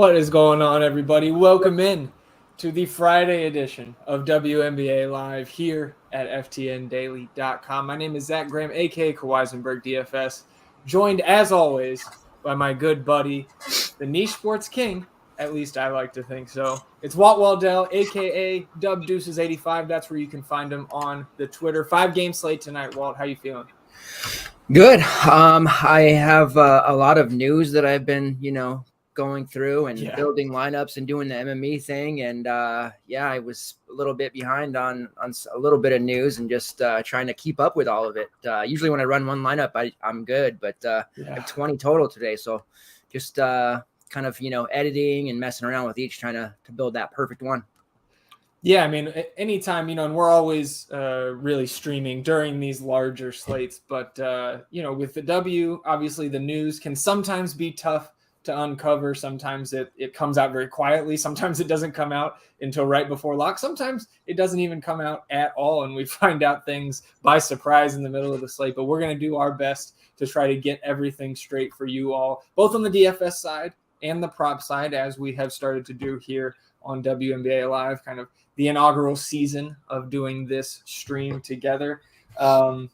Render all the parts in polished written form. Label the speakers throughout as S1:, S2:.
S1: What is going on, everybody? Welcome in to the Friday edition of WNBA Live here at FTNDaily.com. My name is Zac Graham, a.k.a. Kawhisenberg DFS, joined, as always, by my good buddy, the Niche Sports King, at least I like to think so. It's Walt Waddell, a.k.a. DubDeuces85. That's where you can find him on the Twitter. 5-game slate tonight, Walt. How you feeling?
S2: Good. I have a lot of news that I've been, going through and building lineups and doing the MME thing. And I was a little bit behind on a little bit of news and just trying to keep up with all of it. Usually when I run one lineup, I'm good, but I have 20 total today. So just kind of, editing and messing around with each, trying to build that perfect one.
S1: Yeah, I mean, anytime, and we're always really streaming during these larger slates. But, with the W, obviously the news can sometimes be tough to uncover. Sometimes it comes out very quietly. Sometimes it doesn't come out until right before lock. Sometimes it doesn't even come out at all, and we find out things by surprise in the middle of the slate. But we're going to do our best to try to get everything straight for you all, both on the DFS side and the prop side, as we have started to do here on WNBA Live, kind of the inaugural season of doing this stream together. I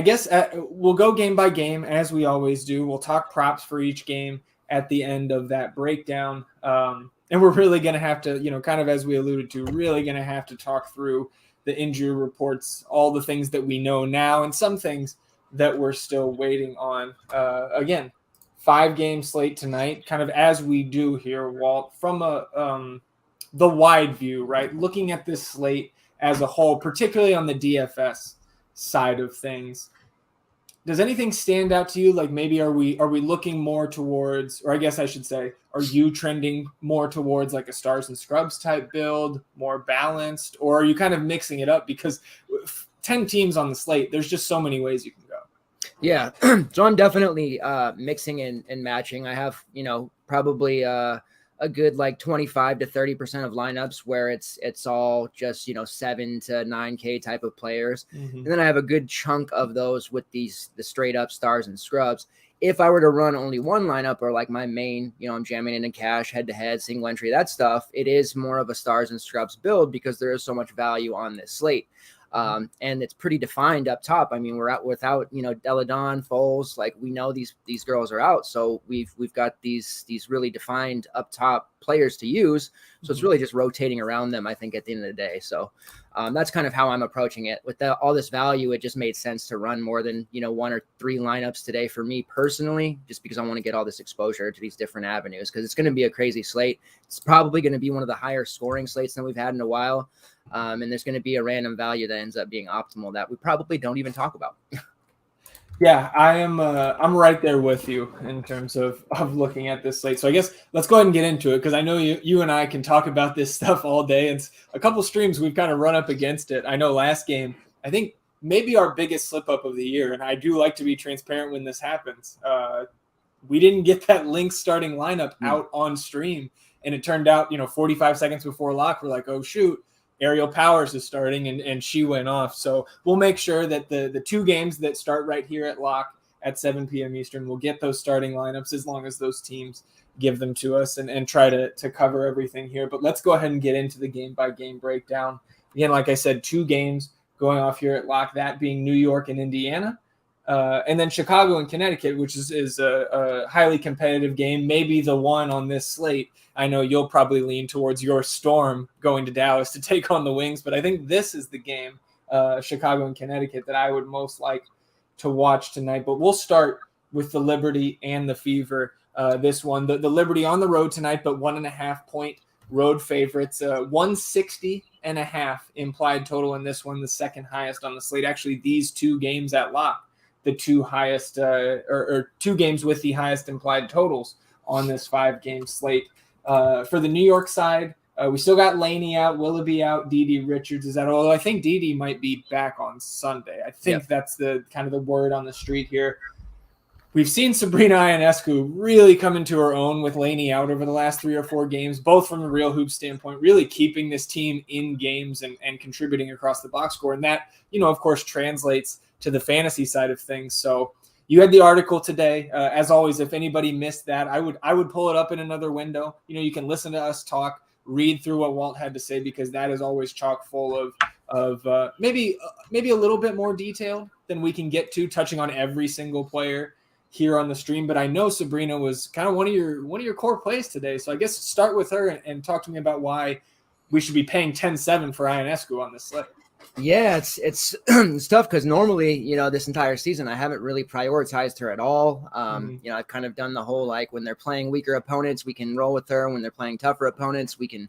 S1: guess we'll go game by game as we always do. We'll talk props for each game at the end of that breakdown. And we're really going to have to, kind of as we alluded to, really going to have to talk through the injury reports, all the things that we know now and some things that we're still waiting on. Again, 5-game slate tonight, kind of as we do here, Walt, from the wide view, right? Looking at this slate as a whole, particularly on the DFS side of things. Does anything stand out to you? Like maybe are we looking more towards, or I guess I should say, are you trending more towards like a stars and scrubs type build, more balanced, or are you kind of mixing it up? Because 10 teams on the slate, there's just so many ways you can go.
S2: Yeah. So I'm definitely mixing and matching. I have, probably a good like 25 to 30% of lineups where it's all just 7 to 9K type of players, and then I have a good chunk of those with the straight up stars and scrubs. If I were to run only one lineup or like my main, I'm jamming in cash, head to head, single entry, that stuff, it is more of a stars and scrubs build because there is so much value on this slate. And it's pretty defined up top. I mean, we're out without, Deladon, Foles, like we know these girls are out. So we've got these really defined up top players to use. So it's really just rotating around them, I think, at the end of the day. So that's kind of how I'm approaching it. With all this value, it just made sense to run more than, 1 or 3 lineups today for me personally, just because I want to get all this exposure to these different avenues, because it's going to be a crazy slate. It's probably going to be one of the higher scoring slates than we've had in a while. And there's going to be a random value that ends up being optimal that we probably don't even talk about.
S1: Yeah, I'm right there with you in terms of looking at this slate. So I guess let's go ahead and get into it, because I know you and I can talk about this stuff all day. It's a couple streams we've kind of run up against it. I know last game, I think maybe our biggest slip up of the year, and I do like to be transparent when this happens. We didn't get that link starting lineup out on stream, and it turned out 45 seconds before lock, we're like, oh shoot, Ariel Powers is starting, and she went off. So we'll make sure that the 2 games that start right here at lock at 7 p.m. Eastern, we'll get those starting lineups as long as those teams give them to us, and try to cover everything here. But let's go ahead and get into the game-by-game breakdown. Again, like I said, 2 games going off here at lock, that being New York and Indiana. And then Chicago and Connecticut, which is a highly competitive game, maybe the one on this slate. I know you'll probably lean towards your Storm going to Dallas to take on the Wings, but I think this is the game, Chicago and Connecticut, that I would most like to watch tonight. But we'll start with the Liberty and the Fever. This one, the Liberty on the road tonight, but 1.5 point road favorites, 160.5 implied total in this one, the second highest on the slate. Actually, these 2 games at lock, the 2 highest or 2 games with the highest implied totals on this 5-game slate. For the New York side, we still got Laney out, Willoughby out, Dee Richards is out. Although I think Dee might be back on Sunday. I think that's the kind of the word on the street here. We've seen Sabrina Ionescu really come into her own with Laney out over the last 3 or 4 games, both from a real hoop standpoint, really keeping this team in games and contributing across the box score. And that, of course, translates to the fantasy side of things. So you had the article today. As always, if anybody missed that, I would pull it up in another window. You can listen to us talk, read through what Walt had to say, because that is always chock full of maybe a little bit more detail than we can get to, touching on every single player here on the stream. But I know Sabrina was kind of one of your core plays today. So I guess start with her and talk to me about why we should be paying 10-7 for Ionescu on this slate.
S2: Yeah, it's it's tough because normally, this entire season I haven't really prioritized her at all. I've kind of done the whole, like, when they're playing weaker opponents, we can roll with her. When they're playing tougher opponents, we can,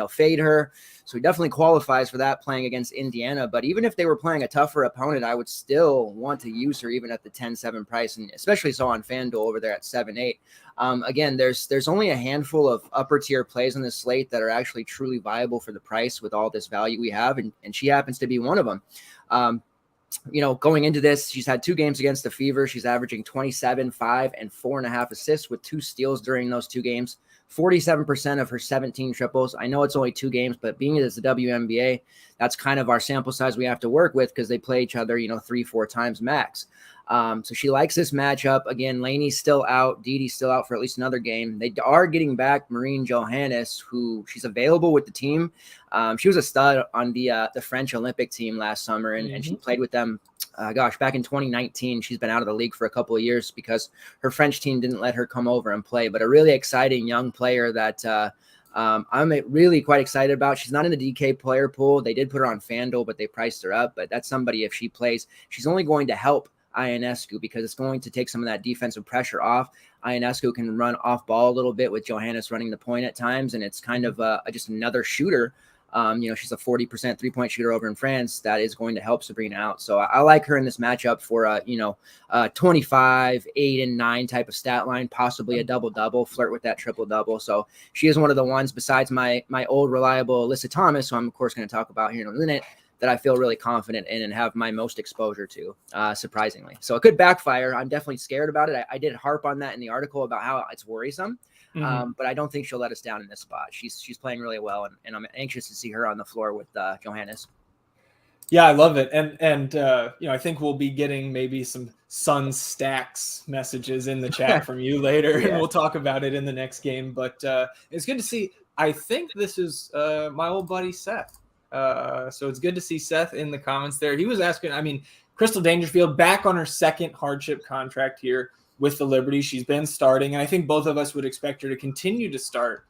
S2: fade her. So he definitely qualifies for that playing against Indiana. But even if they were playing a tougher opponent, I would still want to use her even at the 10-7 price, and especially so on FanDuel over there at 7-8. Again, there's only a handful of upper tier plays on this slate that are actually truly viable for the price with all this value we have, and she happens to be one of them. Going into this, she's had 2 games against the Fever. She's averaging 27, 5, and 4.5 assists with 2 steals during those 2 games. 47% of her 17 triples. I know it's only 2 games, but being as the WNBA, that's kind of our sample size we have to work with because they play each other, 3-4 times max. So she likes this matchup. Again, Laney's still out. Didi's still out for at least another game. They are getting back Marine Johannes, who she's available with the team. She was a stud on the French Olympic team last summer, and she played with them, back in 2019. She's been out of the league for a couple of years because her French team didn't let her come over and play. But a really exciting young player that I'm really quite excited about. She's not in the DK player pool. They did put her on FanDuel, but they priced her up. But that's somebody, if she plays, she's only going to help Ionescu because it's going to take some of that defensive pressure off. Ionescu can run off ball a little bit with Johannes running the point at times, and it's kind of just another shooter. She's a 40% 3-point shooter over in France that is going to help Sabrina out. So I like her in this matchup for a 25, 8, and 9 type of stat line, possibly a double-double, flirt with that triple-double. So she is one of the ones besides my old reliable Alyssa Thomas, who I'm of course going to talk about here in a minute, that I feel really confident in and have my most exposure to, surprisingly. So it could backfire. I'm definitely scared about it. I did harp on that in the article about how it's worrisome, but I don't think she'll let us down in this spot. She's playing really well, and I'm anxious to see her on the floor with Johannes.
S1: Yeah, I love it. And I think we'll be getting maybe some Sun Stacks messages in the chat from you later, and we'll talk about it in the next game. But it's good to see. I think this is my old buddy Seth. So it's good to see Seth in the comments there. He was asking, Crystal Dangerfield back on her second hardship contract here with the Liberty. She's been starting, and I think both of us would expect her to continue to start.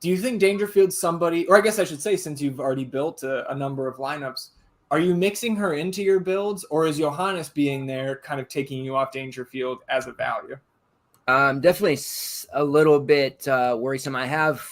S1: Do you think Dangerfield's somebody, or I guess I should say, since you've already built a number of lineups, are you mixing her into your builds, or is Johannes being there kind of taking you off Dangerfield as a value?
S2: Definitely a little bit worrisome. I have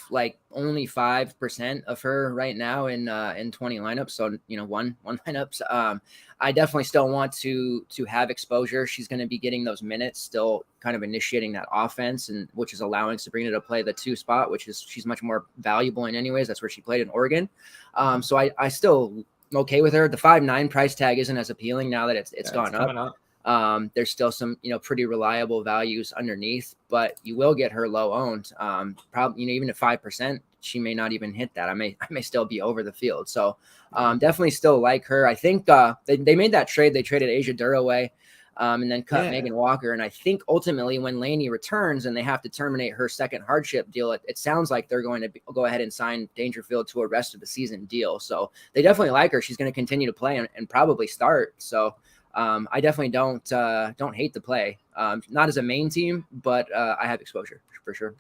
S2: only 5% of her right now in 20 lineups. So, one lineups. I definitely still want to have exposure. She's going to be getting those minutes, still kind of initiating that offense, and which is allowing Sabrina to play the 2 spot, which is she's much more valuable in anyways. That's where she played in Oregon. So I still okay with her. The 5.9 price tag isn't as appealing now that it's gone up. There's still some, pretty reliable values underneath, but you will get her low owned. Probably, even at 5%, she may not even hit that. I may still be over the field. So, definitely still like her. I think, they made that trade. They traded Asia Dur away, and then cut Megan Walker. And I think ultimately when Laney returns and they have to terminate her second hardship deal, it sounds like they're going to go ahead and sign Dangerfield to a rest of the season deal. So they definitely like her. She's going to continue to play and probably start. So, I definitely don't hate the play. Not as a main team, but I have exposure for sure.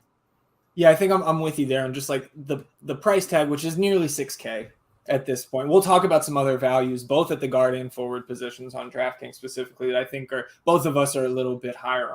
S1: Yeah, I think I'm with you there. I'm just like the price tag, which is nearly $6K at this point. We'll talk about some other values, both at the guard and forward positions on DraftKings specifically, that I think both of us are a little bit higher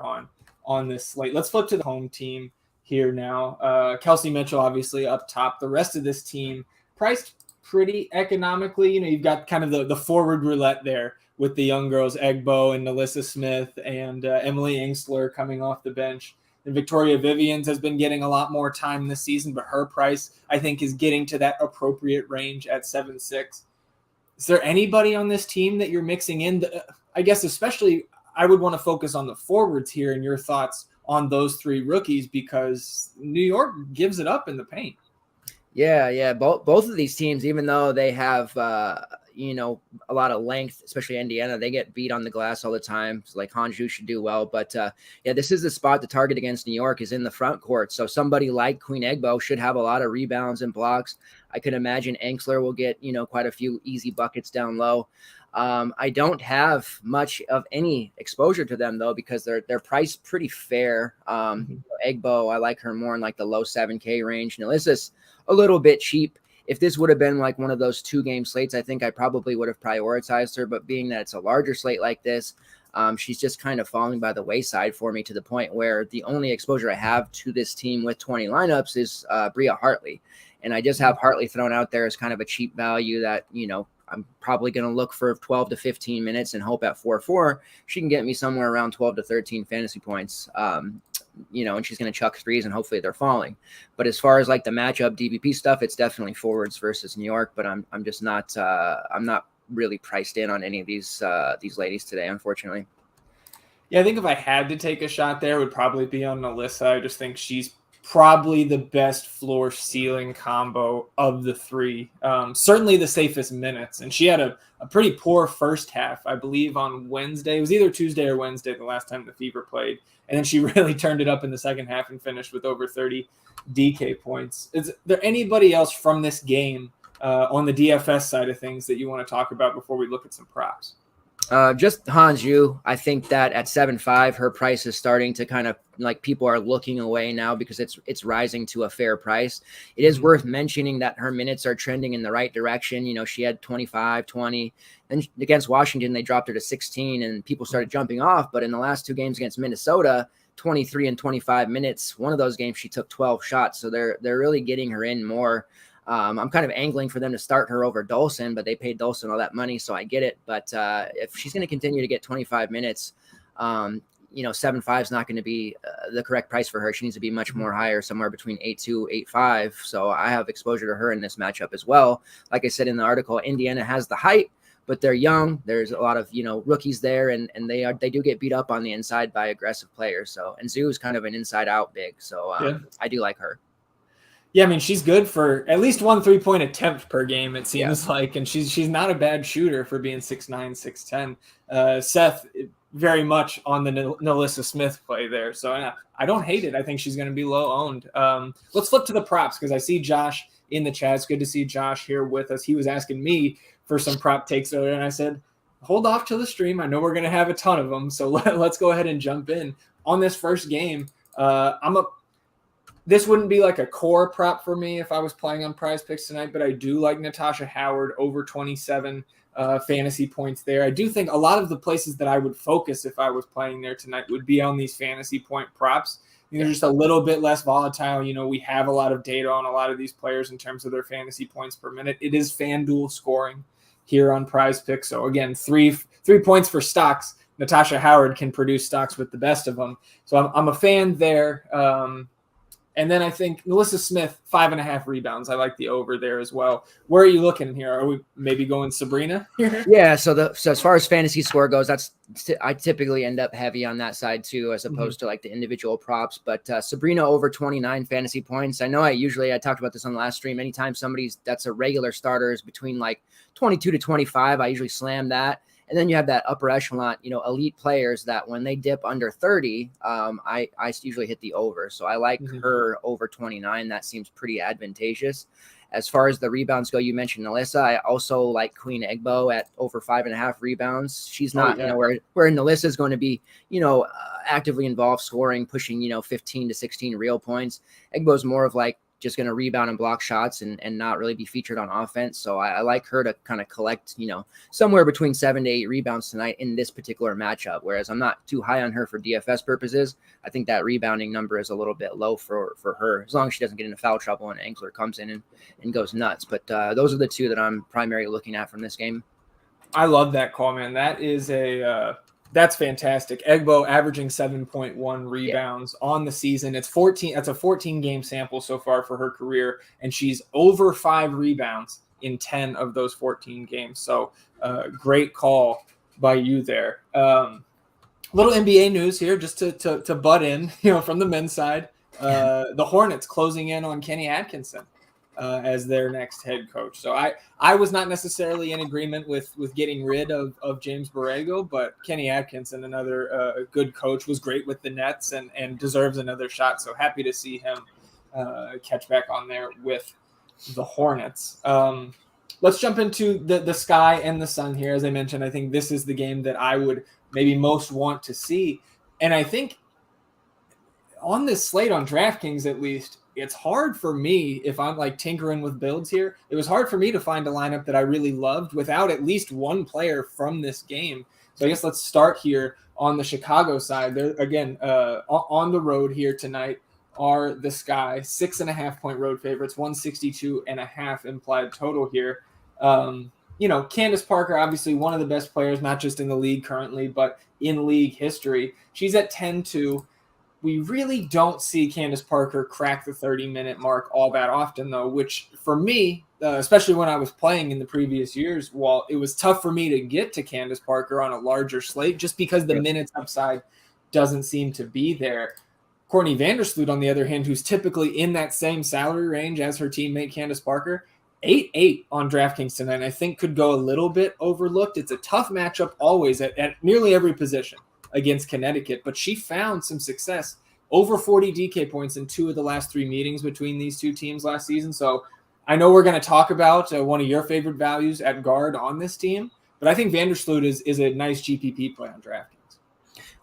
S1: on this slate. Let's flip to the home team here now. Kelsey Mitchell, obviously up top. The rest of this team priced pretty economically. You've got kind of the forward roulette there with the young girls, Egbo and Nalissa Smith and Emily Ingsler coming off the bench. And Victoria Vivians has been getting a lot more time this season, but her price, I think, is getting to that appropriate range at 7.6. Is there anybody on this team that you're mixing in? I guess especially I would want to focus on the forwards here and your thoughts on those 3 rookies, because New York gives it up in the paint.
S2: Yeah. Both of these teams, even though they have a lot of length, especially Indiana. They get beat on the glass all the time. So like Hanju should do well. But this is the spot to target against New York is in the front court. So somebody like Queen Egbo should have a lot of rebounds and blocks. I could imagine Ankler will get, quite a few easy buckets down low. I don't have much of any exposure to them though, because they're priced pretty fair. Egbo, I like her more in like the low 7K range. Nalissa's a little bit cheap. If this would have been like one of those 2-game slates, I think I probably would have prioritized her. But being that it's a larger slate like this, she's just kind of falling by the wayside for me to the point where the only exposure I have to this team with 20 lineups is Bria Hartley. And I just have Hartley thrown out there as kind of a cheap value that, I'm probably going to look for 12 to 15 minutes and hope at 4-4 she can get me somewhere around 12 to 13 fantasy points. And she's going to chuck threes and hopefully they're falling. But as far as like the matchup DVP stuff, it's definitely forwards versus New York. But I'm just not I'm not really priced in on any of these ladies today, unfortunately.
S1: Yeah, I think if I had to take a shot there, it would probably be on Melissa. I just think she's probably the best floor ceiling combo of the three. Certainly the safest minutes. And she had a pretty poor first half, I believe, on Wednesday. It was either Tuesday or Wednesday the last time the Fever played. And then she really turned it up in the second half and finished with over 30 DK points. Is there anybody else from this game on the DFS side of things that you want to talk about before we look at some props?
S2: Just Hanju. I think that at 7.5, her price is starting to kind of like people are looking away now because it's rising to a fair price. It is worth mentioning that her minutes are trending in the right direction. She had 25, 20. Then against Washington, they dropped her to 16 and people started jumping off. But in the last 2 games against Minnesota, 23 and 25 minutes, one of those games she took 12 shots. So they're really getting her in more. I'm kind of angling for them to start her over Dolson, but they paid Dolson all that money, so I get it. But if she's going to continue to get 25 minutes, 7.5 is not going to be the correct price for her. She needs to be much more higher, somewhere between 8.2, 8.5. So I have exposure to her in this matchup as well. Like I said in the article, Indiana has the height, but they're young. There's a lot of rookies there, and they do get beat up on the inside by aggressive players. So and Zoo is kind of an inside out big. So I do like her.
S1: Yeah, I mean, she's good for at least 1 3-point attempt per game, it seems like. And she's not a bad shooter for being 6'9", 6'10". Seth, very much on the Nalissa Smith play there. So I don't hate it. I think she's going to be low owned. Let's flip to the props because I see Josh in the chat. It's good to see Josh here with us. He was asking me for some prop takes earlier, and I said, hold off till the stream. I know we're going to have a ton of them. So let's go ahead and jump in. On this first game, this wouldn't be like a core prop for me if I was playing on Prize Picks tonight, but I do like Natasha Howard over 27 fantasy points there. I do think a lot of the places that I would focus if I was playing there tonight would be on these fantasy point props. They're just a little bit less volatile. We have a lot of data on a lot of these players in terms of their fantasy points per minute. It is FanDuel scoring here on Prize Picks. So again, three points for stocks. Natasha Howard can produce stocks with the best of them. So I'm a fan there. And then I think Melissa Smith, 5.5 rebounds. I like the over there as well. Where are you looking here? Are we maybe going Sabrina here?
S2: Yeah. So as far as fantasy score goes, I typically end up heavy on that side too, as opposed to like the individual props. But Sabrina over 29 fantasy points. I know I talked about this on the last stream. Anytime that's a regular starter is between like 22 to 25, I usually slam that. And then you have that upper echelon, elite players that when they dip under 30, I usually hit the over. So I like her over 29. That seems pretty advantageous. As far as the rebounds go, you mentioned Nalissa. I also like Queen Egbo at over 5.5 rebounds. She's not, where Nalissa is going to be, actively involved scoring, pushing, 15 to 16 real points. Egbo's more of like, just going to rebound and block shots and not really be featured on offense. So I like her to kind of collect, somewhere between 7 to 8 rebounds tonight in this particular matchup. Whereas I'm not too high on her for DFS purposes. I think that rebounding number is a little bit low for her, as long as she doesn't get into foul trouble and Ankler comes in and goes nuts. But those are the two that I'm primarily looking at from this game.
S1: I love that call, man. That is that's fantastic. Egbo averaging 7.1 rebounds on the season. It's 14. That's a 14-game sample so far for her career, and she's over 5 rebounds in 10 of those 14 games. So great call by you there. Little NBA news here, just to butt in, from the men's side. The Hornets closing in on Kenny Atkinson. as their next head coach. So I was not necessarily in agreement with getting rid of James Borrego, but Kenny Atkinson, another good coach, was great with the Nets and deserves another shot. So happy to see him catch back on there with the Hornets. Let's jump into the sky and the sun here. As I mentioned, I think this is the game that I would maybe most want to see. And I think on this slate on DraftKings, at least, it's hard for me, if I'm like tinkering with builds here, it was hard for me to find a lineup that I really loved without at least one player from this game. So I guess let's start here on the Chicago side. There again, on the road here tonight are the Sky, 6.5 point road favorites, 162.5 implied total here. Candace Parker, obviously one of the best players, not just in the league currently, but in league history. She's at 10-2. We really don't see Candace Parker crack the 30-minute mark all that often, though, which for me, especially when I was playing in the previous years, Walt, it was tough for me to get to Candace Parker on a larger slate just because the minutes upside doesn't seem to be there. Courtney Vandersloot, on the other hand, who's typically in that same salary range as her teammate Candace Parker, 8-8 on DraftKings tonight, I think could go a little bit overlooked. It's a tough matchup always at nearly every position against Connecticut, but she found some success, over 40 DK points in 2 of the last 3 meetings between these two teams last season. So I know we're going to talk about one of your favorite values at guard on this team, but I think Vandersloot is a nice GPP play on DraftKings.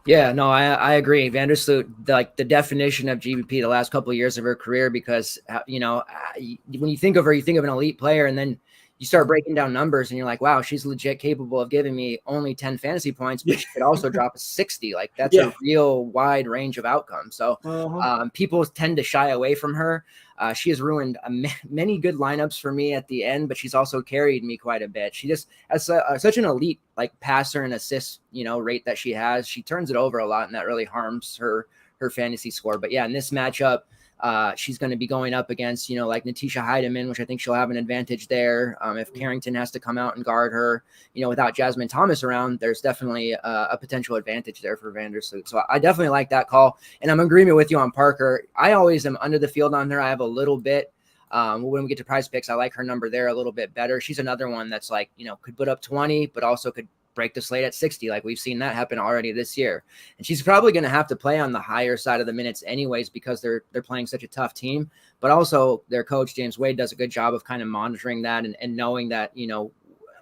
S2: Yeah, no, I agree. Vandersloot, like the definition of GPP the last couple of years of her career, because, when you think of her, you think of an elite player, and then you start breaking down numbers and you're like, wow, she's legit capable of giving me only 10 fantasy points, but she could also drop a 60. Like that's a real wide range of outcomes. So people tend to shy away from her. She has ruined many good lineups for me at the end, but she's also carried me quite a bit. She just has such an elite like passer and assist, rate that she has. She turns it over a lot, and that really harms her fantasy score. But yeah, in this matchup, she's going to be going up against, like Natisha Heidemann, which I think she'll have an advantage there. If Carrington has to come out and guard her, without Jasmine Thomas around, there's definitely a potential advantage there for Vandersloot. So I definitely like that call. And I'm in agreement with you on Parker. I always am under the field on her. I have a little bit. When we get to prize picks, I like her number there a little bit better. She's another one that's like, could put up 20, but also could break the slate at 60. Like we've seen that happen already this year. And she's probably going to have to play on the higher side of the minutes anyways, because they're playing such a tough team, but also their coach, James Wade, does a good job of kind of monitoring that and knowing that,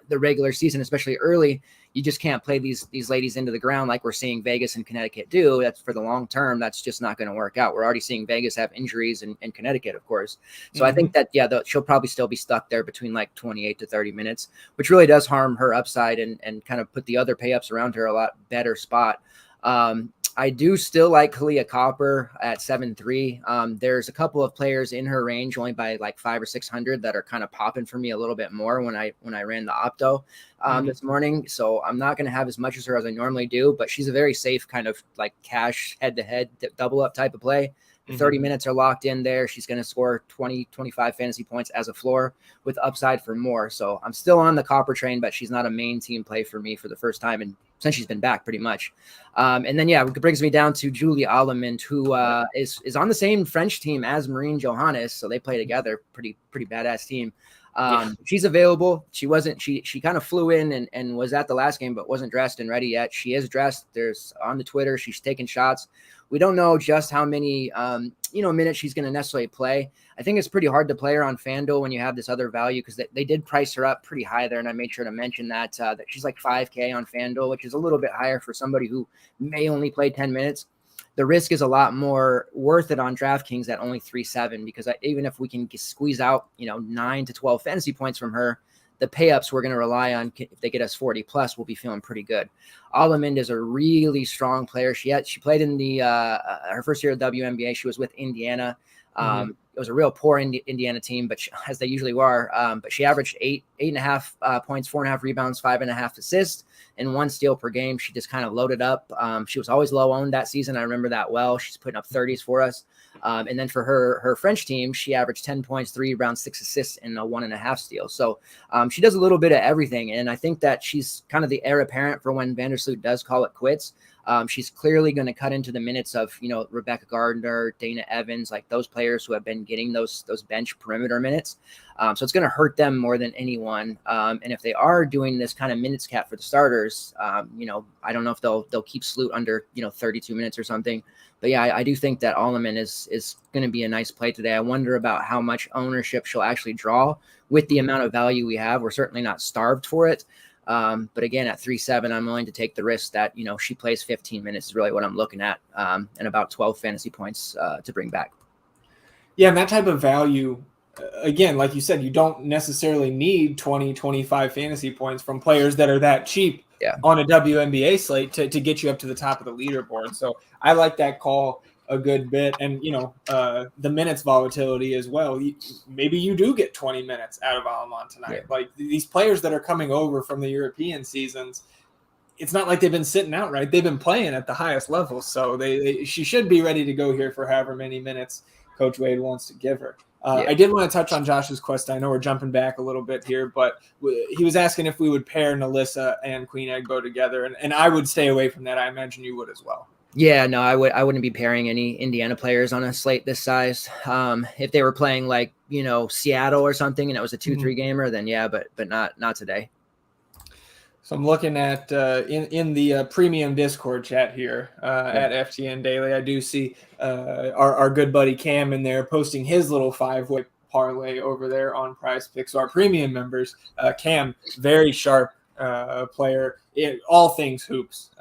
S2: the regular season, especially early, you just can't play these ladies into the ground like we're seeing Vegas and Connecticut do. That's for the long term. That's just not going to work out. We're already seeing Vegas have injuries and Connecticut, of course. So I think that, she'll probably still be stuck there between like 28 to 30 minutes, which really does harm her upside and kind of put the other pay ups around her a lot better spot. I do still like Kalia Copper at 7-3. There's a couple of players in her range only by like 500 or 600 that are kind of popping for me a little bit more when I ran the Opto this morning. So I'm not going to have as much as her as I normally do, but she's a very safe kind of like cash head-to-head double up type of play. The 30 minutes are locked in there. She's going to score 20, 25 fantasy points as a floor with upside for more. So I'm still on the Copper train, but she's not a main team play for me for the first time and since she's been back pretty much. And then, it brings me down to Julie Allemand, who is on the same French team as Marine Johannes. So they play together. Pretty badass team. She's available. She kind of flew in and was at the last game, but wasn't dressed and ready yet. She is dressed. There's on the Twitter. She's taking shots. We don't know just how many, minutes she's going to necessarily play. I think it's pretty hard to play her on Fanduel when you have this other value, because they did price her up pretty high there. And I made sure to mention that she's like $5K on Fanduel, which is a little bit higher for somebody who may only play 10 minutes. The risk is a lot more worth it on DraftKings at only 3.7, because even if we can squeeze out, 9 to 12 fantasy points from her, the pay-ups we're going to rely on, if they get us 40 plus, we'll be feeling pretty good. Allemand is a really strong player. She played in the her first year at WNBA. She was with Indiana. It was a real poor Indiana team, but as they usually were. But she averaged 8.5 points, 4.5 rebounds, 5.5 assists, and 1 steal per game. She just kind of loaded up. She was always low owned that season. I remember that well. She's putting up 30s for us. And then for her French team, she averaged 10 points, 3 rebounds, 6 assists, and a 1.5 steals. So she does a little bit of everything. And I think that she's kind of the heir apparent for when Vandersloot does call it quits. She's clearly going to cut into the minutes of, Rebecca Gardner, Dana Evans, like those players who have been getting those bench perimeter minutes. So it's going to hurt them more than anyone. And if they are doing this kind of minutes cap for the starters, I don't know if they'll keep Sloot under, 32 minutes or something. But yeah, I do think that Alleman is going to be a nice play today. I wonder about how much ownership she'll actually draw with the amount of value we have. We're certainly not starved for it. But again, at 3.7, I'm willing to take the risk that, she plays 15 minutes is really what I'm looking at, and about 12 fantasy points to bring back.
S1: Yeah, and that type of value, again, like you said, you don't necessarily need 20, 25 fantasy points from players that are that cheap on a WNBA slate to get you up to the top of the leaderboard. So I like that call a good bit. And, the minutes volatility as well. Maybe you do get 20 minutes out of Alman tonight. Yeah. Like these players that are coming over from the European seasons, it's not like they've been sitting out, right? They've been playing at the highest level. So she should be ready to go here for however many minutes Coach Wade wants to give her. I did want to touch on Josh's question. I know we're jumping back a little bit here, but he was asking if we would pair Nalissa and Queen Egbo together. And I would stay away from that. I imagine you would as well.
S2: Yeah, no, I wouldn't be pairing any Indiana players on a slate this size. If they were playing like, Seattle or something and it was a 2-3 gamer, then yeah, but not today.
S1: So I'm looking at in the premium Discord chat here at FTN Daily. I do see our good buddy Cam in there posting his little 5-way parlay over there on Prize Picks. So our premium members, Cam, very sharp player in all things hoops.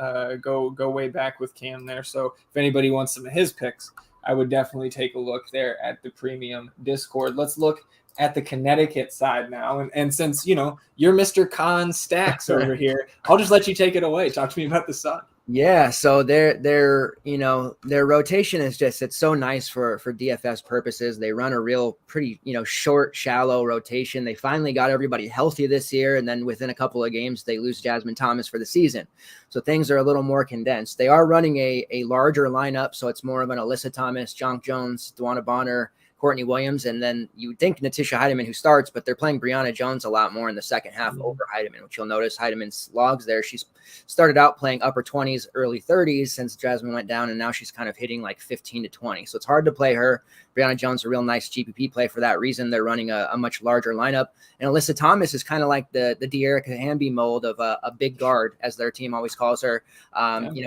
S1: Go way back with Cam there. So if anybody wants some of his picks, I would definitely take a look there at the premium Discord. Let's look at the Connecticut side now. And since, you're Mr. Con Stacks over here, I'll just let you take it away. Talk to me about the Sun.
S2: Yeah. So their rotation is it's so nice for DFS purposes. They run a real pretty, short, shallow rotation. They finally got everybody healthy this year. And then within a couple of games, they lose Jasmine Thomas for the season. So things are a little more condensed. They are running a larger lineup. So it's more of an Alyssa Thomas, Jonk Jones, Dwana Bonner, Courtney Williams, and then you would think Natisha Heidemann, who starts, but they're playing Brianna Jones a lot more in the second half over Heidemann, which you'll notice Heidemann's logs there. She's started out playing upper 20s, early 30s since Jasmine went down, and now she's kind of hitting like 15 to 20. So it's hard to play her. Brianna Jones, a real nice GPP play for that reason. They're running a much larger lineup. And Alyssa Thomas is kind of like the De'Erica Hamby mold of a big guard, as their team always calls her.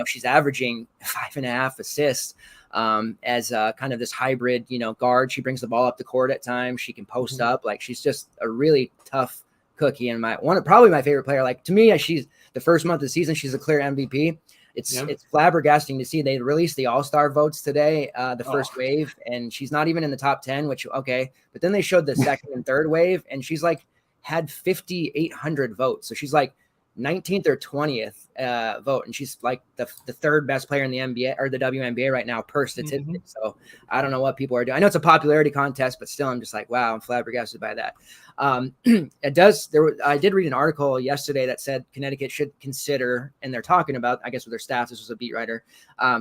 S2: She's averaging 5.5 assists. As kind of this hybrid, guard. She brings the ball up the court at times. She can post up. Like she's just a really tough cookie. And probably my favorite player. Like to me, she's the first month of the season, she's a clear MVP. It's flabbergasting to see they released the All-Star votes today, the first wave, and she's not even in the top 10, which okay. But then they showed the second and third wave, and she's like had 5,800 votes. So she's like 19th or 20th vote, and she's like the third best player in the NBA or the WNBA right now per statistics. So I don't know what people are doing. I know it's a popularity contest, but still I'm just like, wow, I'm flabbergasted by that. I did read an article yesterday that said Connecticut should consider, and they're talking about, I guess with their staff, this was a beat writer,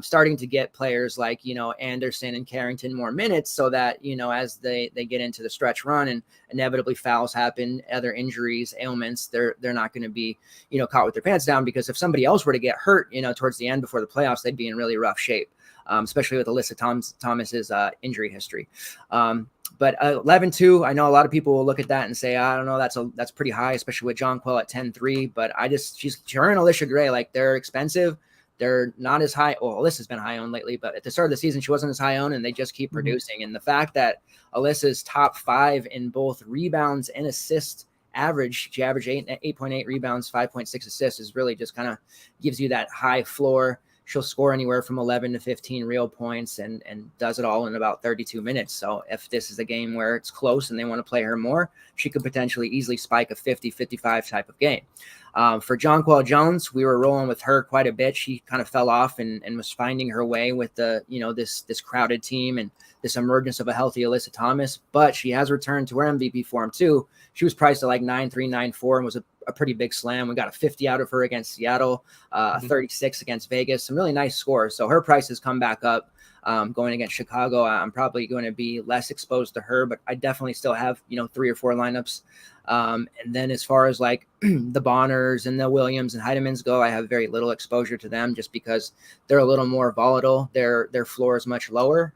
S2: starting to get players like, Anderson and Carrington more minutes so that, as they get into the stretch run and inevitably fouls happen, other injuries, ailments, they're not going to be, caught with their pants down, because if somebody else were to get hurt, towards the end before the playoffs, they'd be in really rough shape, especially with Alyssa Thomas's injury history. But 11-2, I know a lot of people will look at that and say, I don't know, that's pretty high, especially with Jonquil at 10-3. But her and Alicia Gray, like they're expensive. They're not as high. Well, Alyssa's been high owned lately, but at the start of the season, she wasn't as high owned, and they just keep producing. And the fact that Alyssa's top 5 in both rebounds and assists average, she averaged 8.8 rebounds, 5.6 assists, is really just kind of gives you that high floor. She'll score anywhere from 11 to 15 real points and does it all in about 32 minutes. So if this is a game where it's close and they want to play her more, she could potentially easily spike a 50-55 type of game. For Jonquil Jones, we were rolling with her quite a bit. She kind of fell off and was finding her way with the, this crowded team and this emergence of a healthy Alyssa Thomas, but she has returned to her MVP form too. She was priced at like 9.3, 9.4 and was a pretty big slam. We got a 50 out of her against Seattle, a 36 against Vegas, some really nice scores. So her price has come back up. Going against Chicago, I'm probably going to be less exposed to her, but I definitely still have, 3 or 4 lineups. And then as far as like the Bonners and the Williams and Heidemans go, I have very little exposure to them just because they're a little more volatile. Their floor is much lower.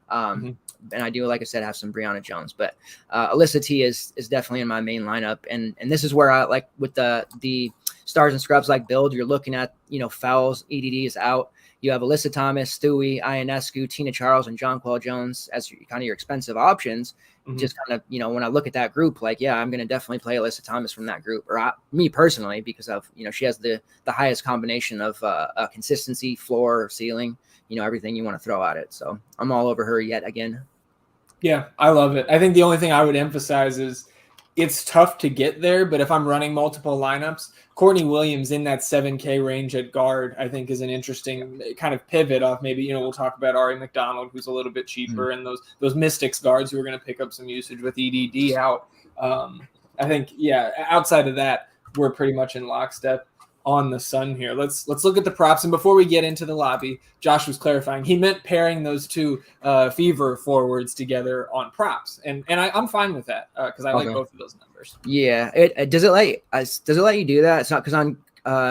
S2: And I do, like I said, have some Brianna Jones, but Alyssa T is definitely in my main lineup. And this is where I like with the stars and scrubs like build, you're looking at, fouls, EDD is out. You have Alyssa Thomas, Stewie, Ionescu, Tina Charles, and Jonquel Jones as kind of your expensive options. Just kind of, when I look at that group, like, yeah, I'm going to definitely play Alyssa Thomas from that group, or me personally, because of, she has the highest combination of consistency, floor, ceiling, everything you want to throw at it. So I'm all over her yet again.
S1: Yeah, I love it. I think the only thing I would emphasize is it's tough to get there, but if I'm running multiple lineups, Courtney Williams in that 7K range at guard, I think is an interesting kind of pivot off maybe, we'll talk about Ari McDonald, who's a little bit cheaper, and those Mystics guards who are going to pick up some usage with EDD out. I think, yeah, outside of that, we're pretty much in lockstep on the Sun here. Let's look at the props. And before we get into the lobby, Josh was clarifying. He meant pairing those two Fever forwards together on props. And I'm fine with that because I like both of those numbers.
S2: Yeah. Does it let you do that? It's not because on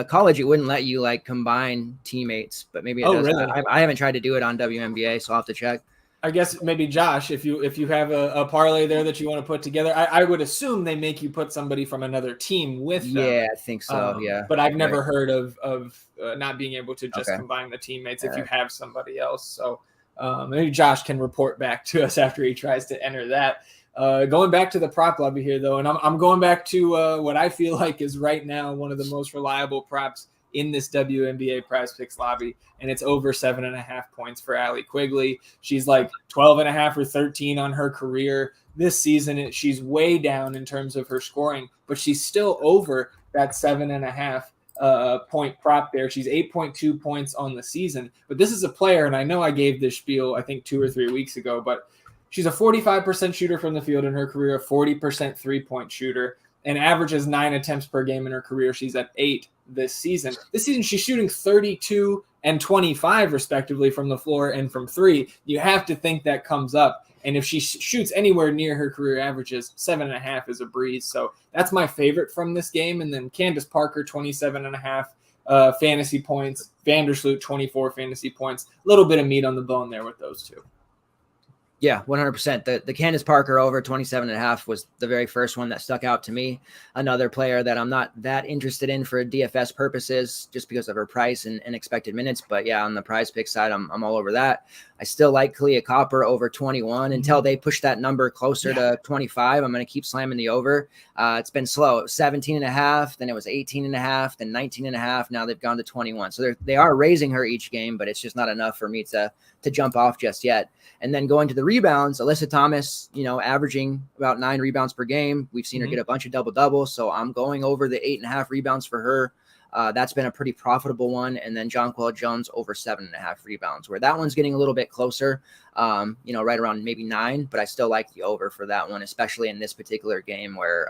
S2: college, it wouldn't let you like combine teammates, but maybe it does.
S1: Really?
S2: I haven't tried to do it on WNBA, so I'll have to check.
S1: I guess maybe Josh, if you have a parlay there that you want to put together, I would assume they make you put somebody from another team with them.
S2: Yeah, I think so. Yeah,
S1: but I've never heard of not being able to just combine the teammates if you have somebody else. So maybe Josh can report back to us after he tries to enter that. Going back to the prop lobby here, though, and I'm going back to what I feel like is right now one of the most reliable props in this WNBA Prize Picks lobby, and it's over 7.5 points for Allie Quigley. She's like 12.5 or 13 on her career. This season, she's way down in terms of her scoring, but she's still over that 7.5 point prop there. She's 8.2 points on the season, but this is a player, and I know I gave this spiel, I think 2 or 3 weeks ago, but she's a 45% shooter from the field in her career, a 40% three-point shooter, and averages 9 attempts per game in her career. She's at 8 this season. This season, she's shooting 32 and 25 respectively from the floor and from 3. You have to think that comes up. And if she shoots anywhere near her career averages, 7.5 is a breeze. So that's my favorite from this game. And then Candace Parker, 27.5 fantasy points. Vandersloot, 24 fantasy points. A little bit of meat on the bone there with those two.
S2: Yeah, 100%. The Candace Parker over 27.5 was the very first one that stuck out to me. Another player that I'm not that interested in for DFS purposes just because of her price and expected minutes. But yeah, on the prize pick side, I'm all over that. I still like Kalia Copper over 21 until they push that number closer to 25. I'm going to keep slamming the over. It's been slow. It was 17.5, then it was 18.5, then 19.5. Now they've gone to 21. So they are raising her each game, but it's just not enough for me to jump off just yet. And then going to the rebounds, Alyssa Thomas, averaging about 9 rebounds per game. We've seen her get a bunch of double-doubles, so I'm going over the 8.5 rebounds for her. That's been a pretty profitable one. And then Jonquel Jones over 7.5 rebounds, where that one's getting a little bit closer, right around maybe 9, but I still like the over for that one, especially in this particular game where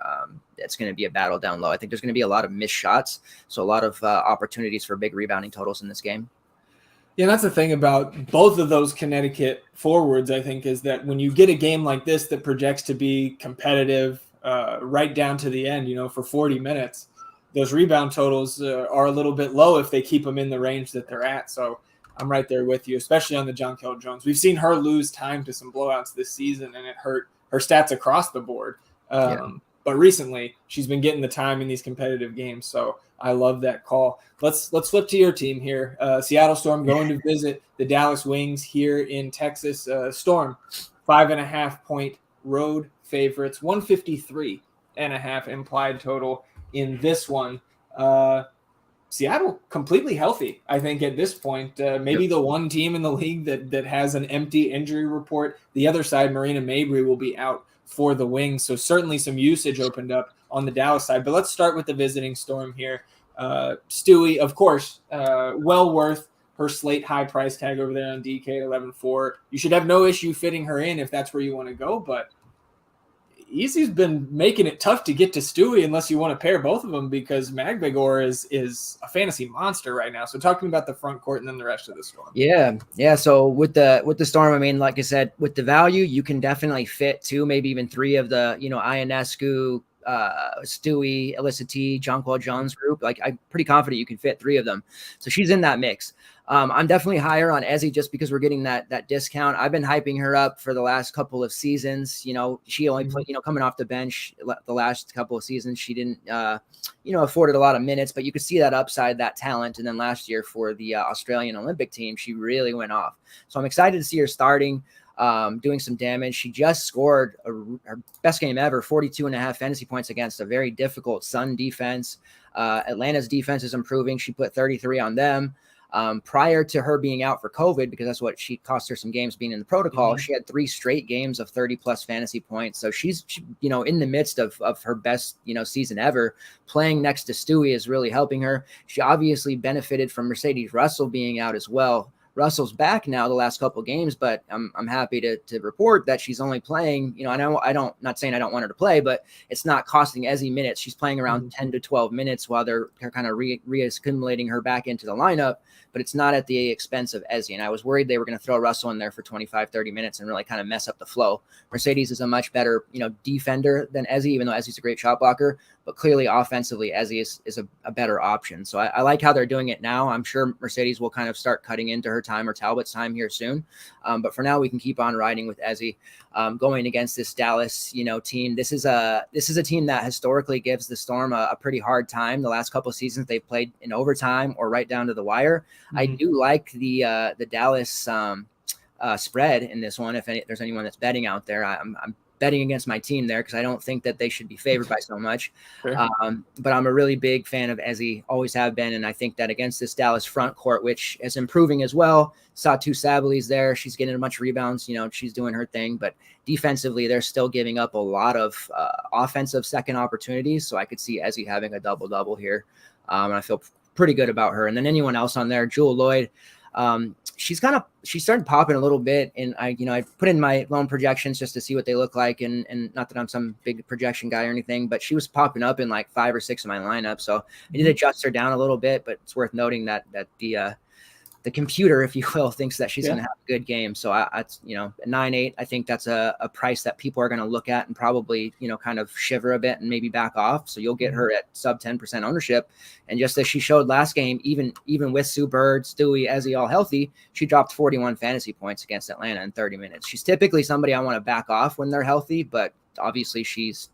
S2: it's going to be a battle down low. I think there's going to be a lot of missed shots, so a lot of opportunities for big rebounding totals in this game.
S1: Yeah, that's the thing about both of those Connecticut forwards, I think, is that when you get a game like this that projects to be competitive right down to the end, for 40 minutes, those rebound totals are a little bit low if they keep them in the range that they're at. So I'm right there with you, especially on the Jonquel Jones. We've seen her lose time to some blowouts this season, and it hurt her stats across the board. But recently, she's been getting the time in these competitive games, so I love that call. Let's flip to your team here. Seattle Storm going to visit the Dallas Wings here in Texas. Storm, 5.5 point road favorites, 153.5 implied total in this one. Seattle completely healthy, I think, at this point. Maybe the one team in the league that has an empty injury report. The other side, Marina Mabry, will be out for the Wings, so certainly some usage opened up on the Dallas side. But let's start with the visiting Storm here. Stewie, of course, well worth her slate high price tag over there on DK at 11.4. You should have no issue fitting her in if that's where you want to go, but Izzy's been making it tough to get to Stewie unless you want to pair both of them, because Magbegor is a fantasy monster right now. So talking about the front court and then the rest of the Storm.
S2: Yeah. So with the Storm, I mean, like I said, with the value, you can definitely fit 2, maybe even 3 of the, Ionescu, Stewie, Alyssa T, Jonquel Jones group. Like, I'm pretty confident you can fit 3 of them. So she's in that mix. I'm definitely higher on Izzy just because we're getting that discount. I've been hyping her up for the last couple of seasons. She only played, coming off the bench the last couple of seasons, she didn't, afforded a lot of minutes, but you could see that upside, that talent. And then last year for the Australian Olympic team, she really went off. So I'm excited to see her starting, doing some damage. She just scored her best game ever, 42.5 fantasy points against a very difficult Sun defense. Atlanta's defense is improving. She put 33 on them. Prior to her being out for COVID, because that's what she cost her some games being in the protocol, she had 3 straight games of 30 plus fantasy points. So she's in the midst of her best, season ever. Playing next to Stewie is really helping her. She obviously benefited from Mercedes Russell being out as well. Russell's back now the last couple of games, but I'm happy to report that she's only playing, and not saying I don't want her to play, but it's not costing Izzy minutes. She's playing around 10 to 12 minutes while they're kind of reaccumulating her back into the lineup, but it's not at the expense of Izzy. And I was worried they were going to throw Russell in there for 25, 30 minutes and really kind of mess up the flow. Mercedes is a much better, defender than Izzy, even though Izzy's a great shot blocker, but clearly offensively, Izzy is a better option. So I like how they're doing it now. I'm sure Mercedes will kind of start cutting into her time or Talbot's time here soon. But for now, we can keep on riding with Izzy going against this Dallas, team. This is a team that historically gives the Storm a pretty hard time. The last couple of seasons they've played in overtime or right down to the wire. I do like the Dallas spread in this one. If there's anyone that's betting out there, I'm betting against my team there because I don't think that they should be favored by so much. Sure. But I'm a really big fan of Izzy, always have been. And I think that against this Dallas front court, which is improving as well, Satu Sabali's there. She's getting a bunch of rebounds. She's doing her thing. But defensively, they're still giving up a lot of offensive second opportunities. So I could see Izzy having a double-double here. And I feel pretty good about her. And then anyone else on there, Jewel Lloyd, she started popping a little bit, and I put in my loan projections just to see what they look like, and not that I'm some big projection guy or anything, but she was popping up in like 5 or 6 of my lineup. So I did adjust her down a little bit, but it's worth noting that the computer, if you will, thinks that she's going to have a good game. So at 9.8, I think that's a price that people are going to look at and probably, kind of shiver a bit and maybe back off. So you'll get her at sub 10% ownership. And just as she showed last game, even with Sue Bird, Stewie, Izzy all healthy, she dropped 41 fantasy points against Atlanta in 30 minutes. She's typically somebody I want to back off when they're healthy, but obviously she's,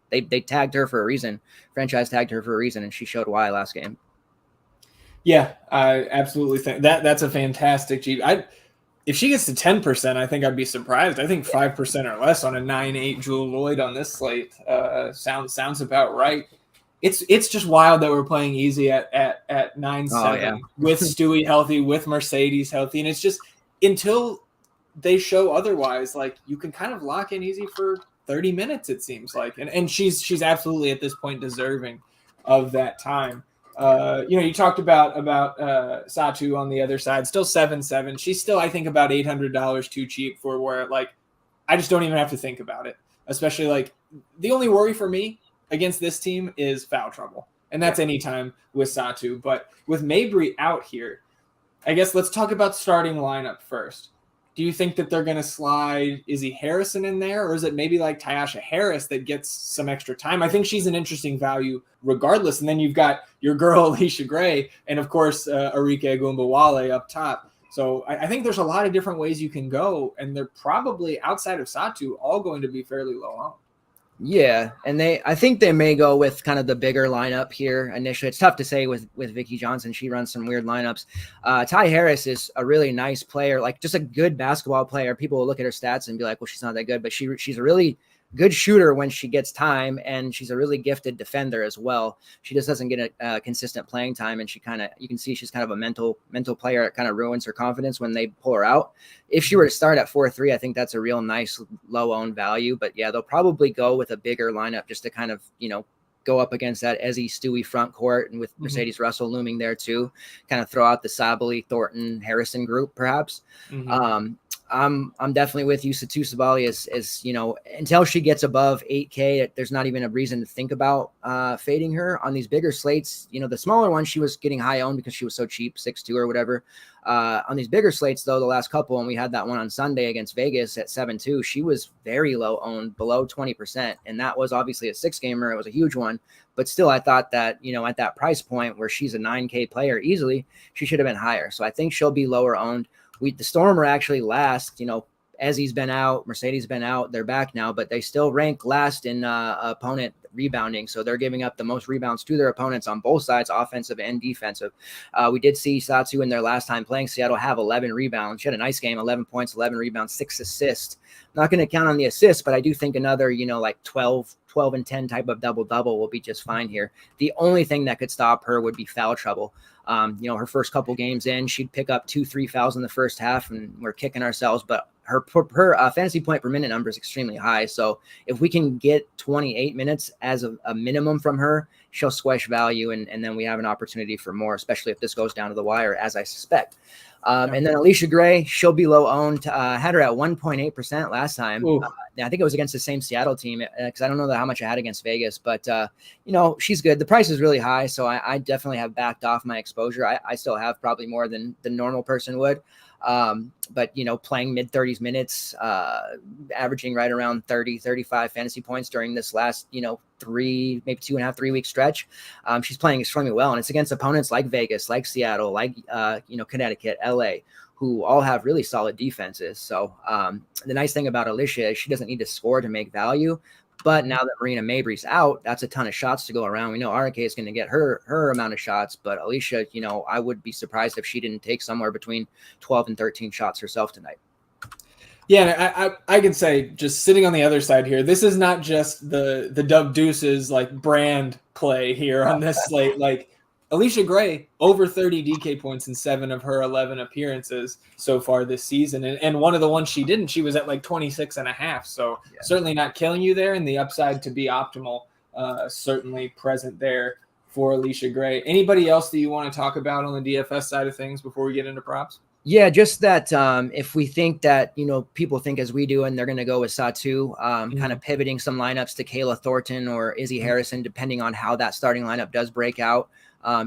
S2: they tagged her for a reason. Franchise tagged her for a reason, and she showed why last game.
S1: Yeah, I absolutely think that's a fantastic Jeep. If she gets to 10%, I think I'd be surprised. I think 5% or less on a 9.8 Jewel Lloyd on this slate sounds about right. It's just wild that we're playing easy at 9.7 with Stewie healthy, with Mercedes healthy, and it's just until they show otherwise, like you can kind of lock in easy for 30 minutes. It seems like, and she's absolutely at this point deserving of that time. You talked about Satu on the other side, still 7.7. She's still, I think, about $800 too cheap for where, like, I just don't even have to think about it. Especially, like, the only worry for me against this team is foul trouble, and that's anytime with Satu. But with Mabry out here, I guess let's talk about starting lineup first. Do you think that they're going to slide Izzy Harrison in there, or is it maybe like Tyasha Harris that gets some extra time? I think she's an interesting value regardless. And then you've got your girl, Alicia Gray, and of course, Arike Agumbawale up top. So I think there's a lot of different ways you can go, and they're probably, outside of Satu, all going to be fairly low on.
S2: Yeah, and I think they may go with kind of the bigger lineup here initially. It's tough to say with Vicky Johnson. She runs some weird lineups. Ty Harris is a really nice player, like just a good basketball player. People will look at her stats and be like, well, she's not that good, but she's a really good shooter when she gets time, and she's a really gifted defender as well. She just doesn't get a consistent playing time, and you can see she's kind of a mental player. It kind of ruins her confidence when they pull her out. If she were to start at 4-3, I think that's a real nice low-owned value. But yeah, they'll probably go with a bigger lineup just to kind of, go up against that Izzy Stewie front court, and with Mercedes Russell looming there too, kind of throw out the Sabali, Thornton, Harrison group perhaps. I'm definitely with you. Satu Sabali is, until she gets above 8K, there's not even a reason to think about fading her on these bigger slates. The smaller one, she was getting high owned because she was so cheap, 6'2" or whatever. On these bigger slates, though, the last couple, and we had that one on Sunday against Vegas at 7-2, she was very low owned, below 20%. And that was obviously a 6-gamer. It was a huge one. But still, I thought that, at that price point where she's a 9K player easily, she should have been higher. So I think she'll be lower owned. The Storm are actually last. Izzy's been out, Mercedes been out. They're back now, but they still rank last in opponent rebounding. So they're giving up the most rebounds to their opponents on both sides, offensive and defensive. We did see Satsu in their last time playing Seattle have 11 rebounds. She had a nice game, 11 points, 11 rebounds, 6 assists. I'm not going to count on the assists, but I do think another, like 12 and 10 type of double-double will be just fine here. The only thing that could stop her would be foul trouble. Her first couple games in, she'd pick up 2-3 fouls in the first half, and we're kicking ourselves. But her fantasy point per minute number is extremely high. So if we can get 28 minutes as a minimum from her, she'll squish value, and then we have an opportunity for more, especially if this goes down to the wire, as I suspect. And then Alicia Gray, she'll be low owned. Had her at 1.8% last time. I think it was against the same Seattle team, because I don't know how much I had against Vegas, but she's good. The price is really high, so I definitely have backed off my exposure. I still have probably more than the normal person would. But playing mid 30s minutes, averaging right around 30-35 fantasy points during this last 3, maybe 2.5, 3 week stretch. She's playing extremely well, and it's against opponents like Vegas, like Seattle, like Connecticut, LA, who all have really solid defenses. So the nice thing about Alicia is she doesn't need to score to make value. But now that Marina Mabry's out, that's a ton of shots to go around. We know RK is going to get her amount of shots, but Alicia, I would be surprised if she didn't take somewhere between 12 and 13 shots herself tonight.
S1: Yeah, I can say, just sitting on the other side here, this is not just the DubDeuces like brand play here on this slate. Like Alicia Gray, over 30 DK points in 7 of her 11 appearances so far this season. And one of the ones she didn't, she was at like 26.5. So certainly not killing you there. And the upside to be optimal, certainly present there for Alicia Gray. Anybody else that you want to talk about on the DFS side of things before we get into props?
S2: Yeah, just that if we think that, people think as we do, and they're going to go with Satu, kind of pivoting some lineups to Kayla Thornton or Izzy Harrison, depending on how that starting lineup does break out.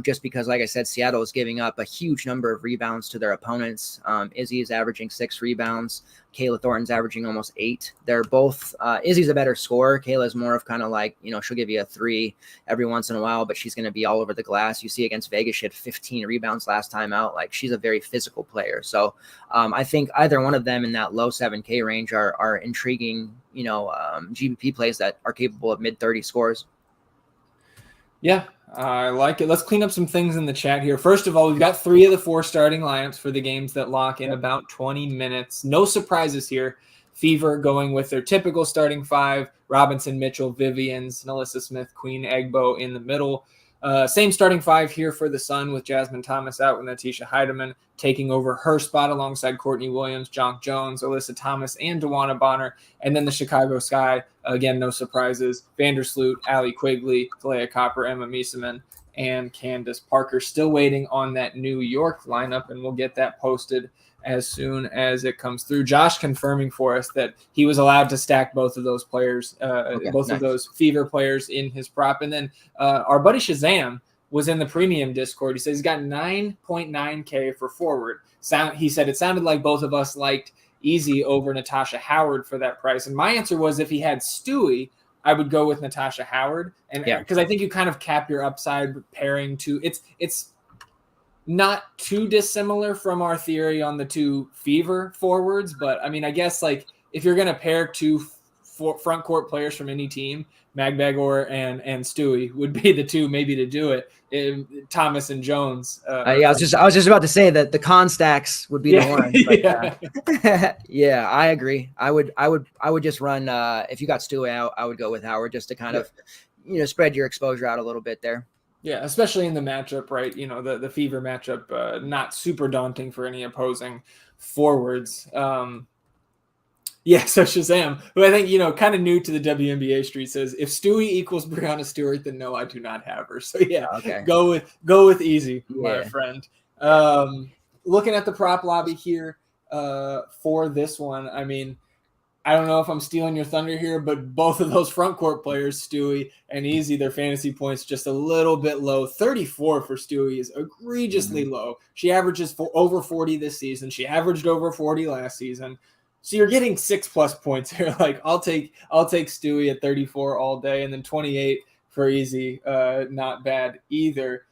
S2: Just because, like I said, Seattle is giving up a huge number of rebounds to their opponents. Izzy is averaging 6 rebounds. Kayla Thornton's averaging almost 8. They're both Izzy's a better scorer. Kayla's more of kind of like, she'll give you a 3 every once in a while, but she's going to be all over the glass. You see against Vegas, she had 15 rebounds last time out. Like, she's a very physical player. So I think either one of them in that low 7K range are intriguing, GBP plays that are capable of mid-30 scores.
S1: Yeah, I like it. Let's clean up some things in the chat here. First of all, we've got 3 of the 4 starting lineups for the games that lock in about 20 minutes. No surprises here. Fever going with their typical starting 5. Robinson, Mitchell, Vivians, Nalissa Smith, Queen, Egbo in the middle. Same starting 5 here for the Sun, with Jasmine Thomas out and Natisha Heidemann taking over her spot alongside Courtney Williams, Jonk Jones, Alyssa Thomas, and DeWanna Bonner. And then the Chicago Sky, again, no surprises. Vandersloot, Allie Quigley, Kalea Copper, Emma Miesemann, and Candace Parker. Still waiting on that New York lineup, and we'll get that posted as soon as it comes through. Josh confirming for us that he was allowed to stack both of those players, of those Fever players in his prop. And then our buddy Shazam was in the premium Discord. He says he's got 9.9K for forward. He said it sounded like both of us liked Izzy over Natasha Howard for that price. And my answer was, if he had Stewie, I would go with Natasha Howard. And because I think you kind of cap your upside pairing to it's not too dissimilar from our theory on the 2 Fever forwards. But I mean, I guess like if you're going to pair 2 front court players from any team, Magbagor and Stewie would be the 2 maybe to do it. Thomas and Jones.
S2: I was just about to say that the con stacks would be the one. But, yeah, I agree. I would just run. If you got Stewie out, I would go with Howard just to kind of, spread your exposure out a little bit there.
S1: Yeah, especially in the matchup, right? The Fever matchup, not super daunting for any opposing forwards. Yeah, so Shazam, who I think, kind of new to the WNBA street, says, if Stewie equals Breanna Stewart, then no, I do not have her. So yeah, okay. Go with Izzy, my friend. Looking at the prop lobby here, for this one. I mean, I don't know if I'm stealing your thunder here, but both of those front court players, Stewie and Izzy, their fantasy points just a little bit low. 34 for Stewie is egregiously low. She averages over 40 this season. She averaged over 40 last season. So you're getting 6+ points here. Like I'll take Stewie at 34 all day, and then 28 for Izzy. Not bad either.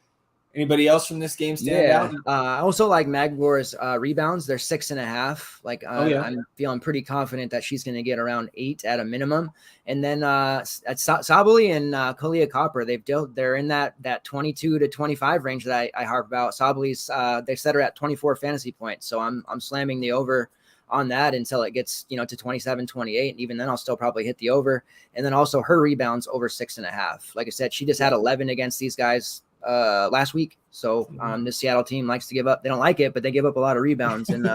S1: Anybody else from this game stand out?
S2: I also like Magbor's rebounds. They're 6.5. Like I'm feeling pretty confident that she's going to get around 8 at a minimum. And then at Sabali and Kalia Copper, they're in that 22 to 25 range that I harp about. Sabali's they set her at 24 fantasy points, so I'm slamming the over on that until it gets to 27, 28. And even then I'll still probably hit the over. And then also her rebounds over 6.5. Like I said, she just had 11 against these guys last week. So this Seattle team likes to give up. They don't like it, but they give up a lot of rebounds. And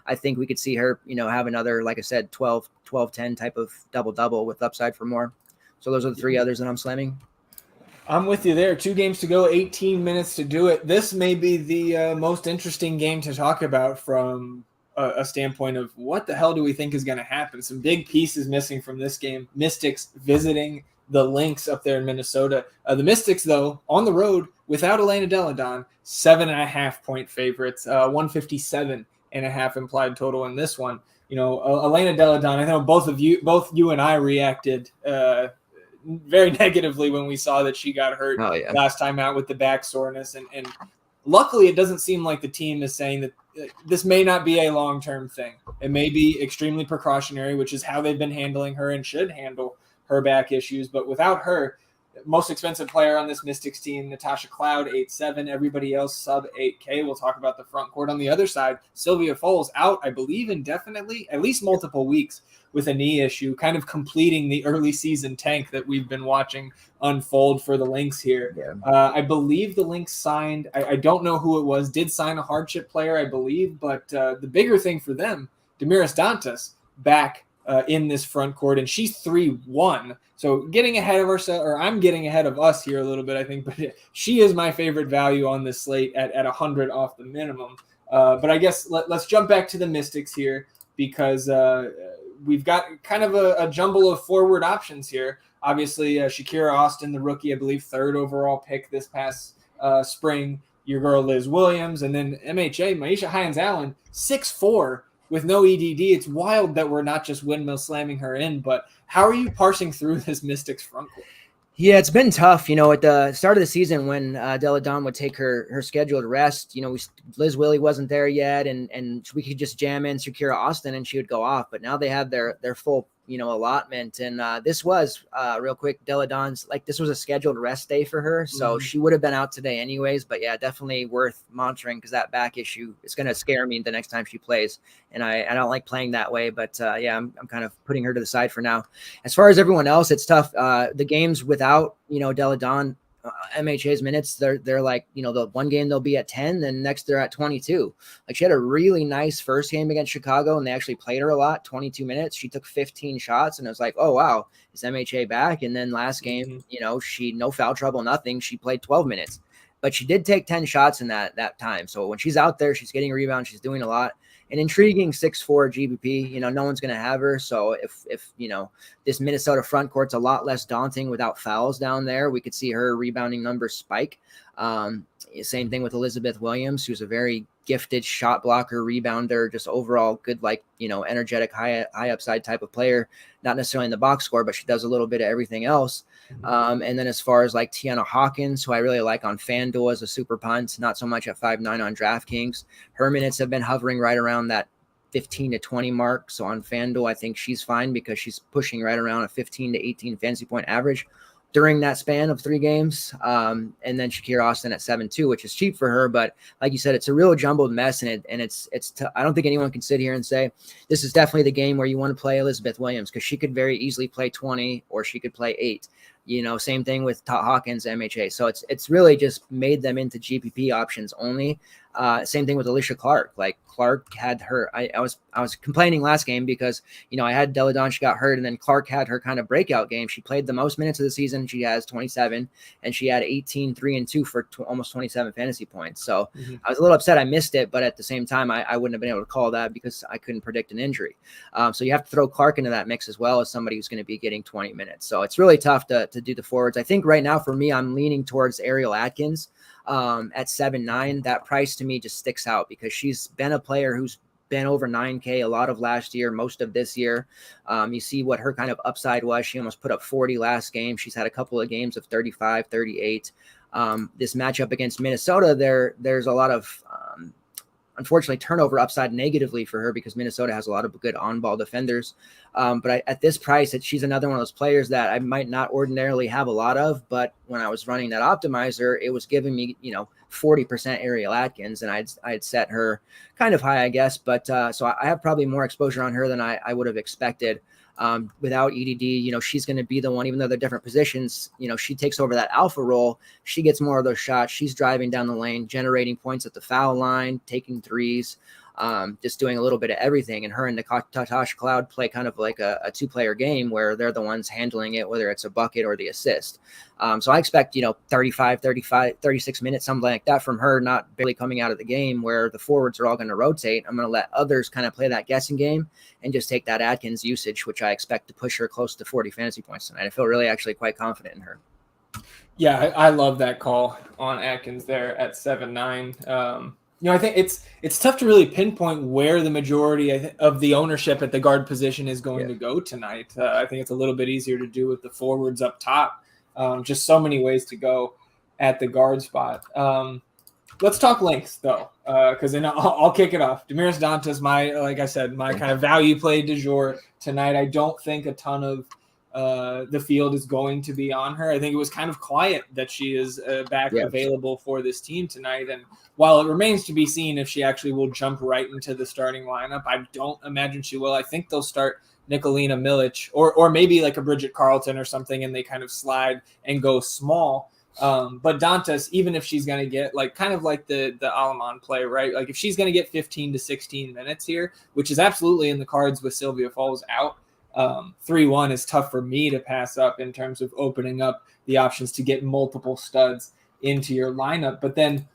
S2: I think we could see her, have another, like I said, 12-10 type of double with upside for more. So those are the 3 others that I'm slamming.
S1: I'm with you there. 2 games to go, 18 minutes to do it. This may be the most interesting game to talk about from a standpoint of what the hell do we think is going to happen. Some big pieces missing from this game. Mystics visiting the Lynx up there in Minnesota. The Mystics, though, on the road without Elena Deladon, 7.5 point favorites, 157.5 implied total in this one. Elena Deladon, I know both you and I reacted very negatively when we saw that she got hurt last time out with the back soreness. And luckily, it doesn't seem like the team is saying that this may not be a long-term thing. It may be extremely precautionary, which is how they've been handling her and should handle her back issues. But without her, most expensive player on this Mystics team, Natasha Cloud, 8.7. Everybody else sub 8K. We'll talk about the front court. On the other side, Sylvia Foles out, I believe, indefinitely, at least multiple weeks with a knee issue, kind of completing the early season tank that we've been watching unfold for the Lynx here. Yeah. I believe the Lynx signed, I don't know who it was, did sign a hardship player, I believe, but the bigger thing for them, Damaris Dantas, back in this front court, and she's 3-1. So getting ahead of ourselves, or I'm getting ahead of us here a little bit, I think, but she is my favorite value on this slate at 100 off the minimum. But I guess let's jump back to the Mystics here, because we've got kind of a jumble of forward options here. Obviously, Shakira Austin, the rookie, I believe 3rd overall pick this past spring. Your girl Liz Williams, and then MHA, Maisha Hines-Allen, 6'4", with no EDD. It's wild that we're not just windmill slamming her in, but how are you parsing through this Mystics front court?
S2: Yeah, it's been tough. At the start of the season when Deladon would take her scheduled rest, Liz Willie wasn't there yet, and we could just jam in Shakira Austin and she would go off. But now they have their full allotment, and this was real quick, Deladon's, this was a scheduled rest day for her, so she would have been out today anyways. But yeah, definitely worth monitoring, because that back issue is going to scare me the next time she plays, and I don't like playing that way. But I'm kind of putting her to the side for now. As far as everyone else, it's tough. The games without Deladon, MHA's minutes, they're like, the one game they'll be at 10, then next they're at 22. Like, she had a really nice first game against Chicago, and they actually played her a lot, 22 minutes. She took 15 shots, and it was like, oh wow, is MHA back? And then last game, she no foul trouble, nothing. She played 12 minutes, but she did take 10 shots in that time. So when she's out there, she's getting rebounds, she's doing a lot. An intriguing 6'4" GBP, no one's going to have her. So if this Minnesota front court's a lot less daunting without fouls down there, we could see her rebounding numbers spike. Same thing with Elizabeth Williams, who's a very gifted shot blocker, rebounder, just overall good, energetic, high upside type of player. Not necessarily in the box score, but she does a little bit of everything else. And then as far as Tiana Hawkins, who I really like on Fanduel as a super punt, not so much at 5.9 on DraftKings. Her minutes have been hovering right around that 15 to 20 mark. So on Fanduel, I think she's fine, because she's pushing right around a 15 to 18 fantasy point average during that span of 3 games. And then Shakira Austin at 7.2, which is cheap for her. But like you said, it's a real jumbled mess. And I don't think anyone can sit here and say, this is definitely the game where you want to play Elizabeth Williams, because she could very easily play 20 or she could play 8. Same thing with Hawkins, MHA. So it's really just made them into GPP options only. Same thing with Alicia Clark. Like Clark had her, I was complaining last game because, I had Della Don, she got hurt, and then Clark had her kind of breakout game. She played the most minutes of the season. She has 27, and she had 18, 3 and 2 for almost 27 fantasy points. So I was a little upset I missed it, but at the same time, I wouldn't have been able to call that because I couldn't predict an injury. So you have to throw Clark into that mix as well as somebody who's going to be getting 20 minutes. So it's really tough to do the forwards. I think right now for me, I'm leaning towards Ariel Atkins at 7-9. That price to me just sticks out because she's been a player who's been over 9K a lot of last year, most of this year. You see what her kind of upside was. She almost put up 40 last game. She's had a couple of games of 35, 38. This matchup against Minnesota, there's a lot of unfortunately turnover upside negatively for her because Minnesota has a lot of good on-ball defenders. But at this price, she's another one of those players that I might not ordinarily have a lot of, but when I was running that optimizer, it was giving me, 40% Ariel Atkins, and I'd set her kind of high, I guess. But so I have probably more exposure on her than I would have expected. Without EDD, she's going to be the one, even though they're different positions, she takes over that alpha role. She gets more of those shots. She's driving down the lane, generating points at the foul line, taking threes, just doing a little bit of everything. And her and Natasha Cloud play kind of like a two-player game where they're the ones handling it, whether it's a bucket or the assist. So I expect, 35, 36 minutes, something like that from her, not barely coming out of the game where the forwards are all going to rotate. I'm going to let others kind of play that guessing game and just take that Atkins usage, which I expect to push her close to 40 fantasy points tonight. I feel really actually quite confident in her.
S1: Yeah, I love that call on Atkins there at 7-9. I think it's tough to really pinpoint where the majority of the ownership at the guard position is going to go tonight. I think it's a little bit easier to do with the forwards up top. Just so many ways to go at the guard spot. Let's talk lengths though, because then I'll kick it off. Damaris Dantas, my kind of value play du jour tonight. I don't think a ton of the field is going to be on her. I think it was kind of quiet that she is back available for this team tonight. And while it remains to be seen if she actually will jump right into the starting lineup, I don't imagine she will. I think they'll start Nicolina Milic or maybe like a Bridget Carlton or something, and they kind of slide and go small. But Dantas, even if she's going to get kind of like the Alaman play, right? Like if she's going to get 15 to 16 minutes here, which is absolutely in the cards with Sylvia Falls out, 3-1 is tough for me to pass up in terms of opening up the options to get multiple studs into your lineup. But then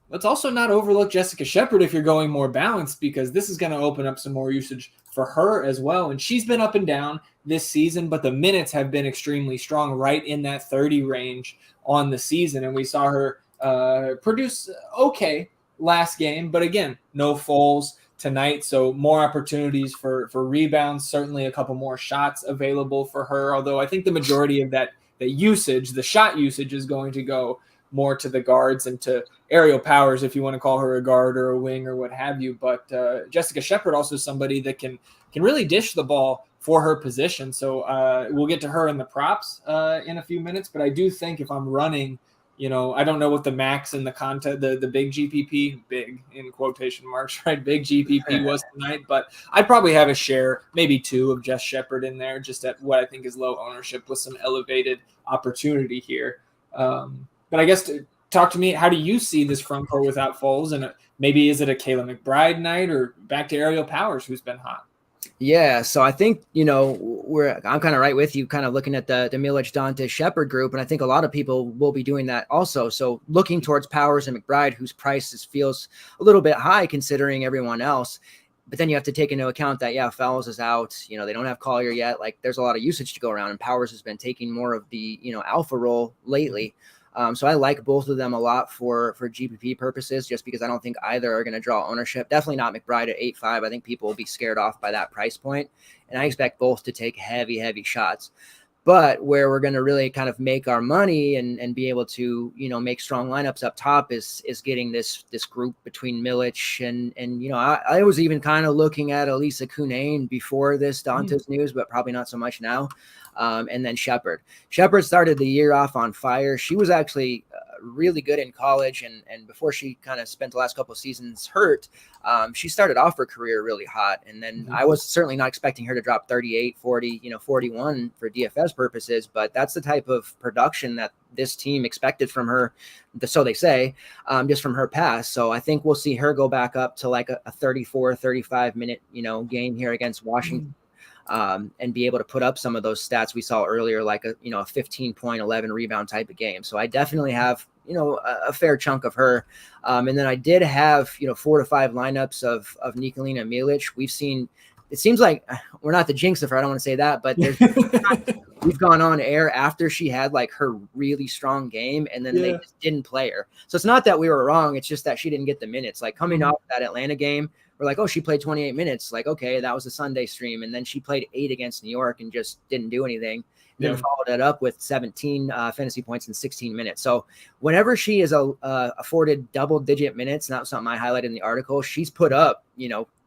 S1: let's also not overlook Jessica Shepard if you're going more balanced, because this is going to open up some more usage for her as well. And she's been up and down this season, but the minutes have been extremely strong, right in that 30 range on the season. And we saw her produce okay last game, but again, no Foles tonight, so more opportunities for rebounds, certainly a couple more shots available for her, although I think the majority of the shot usage is going to go more to the guards and to aerial powers, if you want to call her a guard or a wing or what have you. But Jessica Shepard also somebody that can really dish the ball for her position, so we'll get to her in the props in a few minutes. But I do think if I'm running, I don't know what the max and the content, the big GPP, big in quotation marks, right? Big GPP was tonight, but I'd probably have a share, maybe two of Jess Shepard in there, just at what I think is low ownership with some elevated opportunity here. But I guess talk to me, how do you see this front court without Foles? And maybe is it a Kayla McBride night or back to Aerial Powers, who's been hot?
S2: Yeah, so I think, I'm kind of right with you, kind of looking at the Milic, Dantas, Shepard group, and I think a lot of people will be doing that also. So looking towards Powers and McBride, whose price feels a little bit high considering everyone else. But then you have to take into account that, Fowles is out. They don't have Collier yet. Like, there's a lot of usage to go around, and Powers has been taking more of the, alpha role lately. So I like both of them a lot for GPP purposes, just because I don't think either are going to draw ownership. Definitely not McBride at 8.5. I think people will be scared off by that price point. And I expect both to take heavy shots. But where we're going to really kind of make our money and be able to, make strong lineups up top is getting this group between Milic and I was even kind of looking at Elisa Cunane before this Dantas news, but probably not so much now. And then Shepard. Shepard started the year off on fire. She was actually really good in college, and before she kind of spent the last couple of seasons hurt, she started off her career really hot. And then I was certainly not expecting her to drop 38, 40, 41 for DFS purposes, but that's the type of production that this team expected from her. So they say, just from her past. So I think we'll see her go back up to like a 34, 35 minute, game here against Washington. And be able to put up some of those stats we saw earlier, like a 15 point, 11 rebound type of game. So I definitely have, a fair chunk of her. And then I did have, 4 to 5 lineups of Nikolina Milic. We've seen, it seems like we're not the jinx of her. I don't want to say that, but we've gone on air after she had like her really strong game and then they just didn't play her. So it's not that we were wrong. It's just that she didn't get the minutes. Like coming off that Atlanta game, we're like, oh, she played 28 minutes. Like, okay, that was a Sunday stream. And then she played 8 against New York and just didn't do anything. And then followed it up with 17 fantasy points in 16 minutes. So whenever she is afforded double-digit minutes, and that was something I highlighted in the article, she's put up,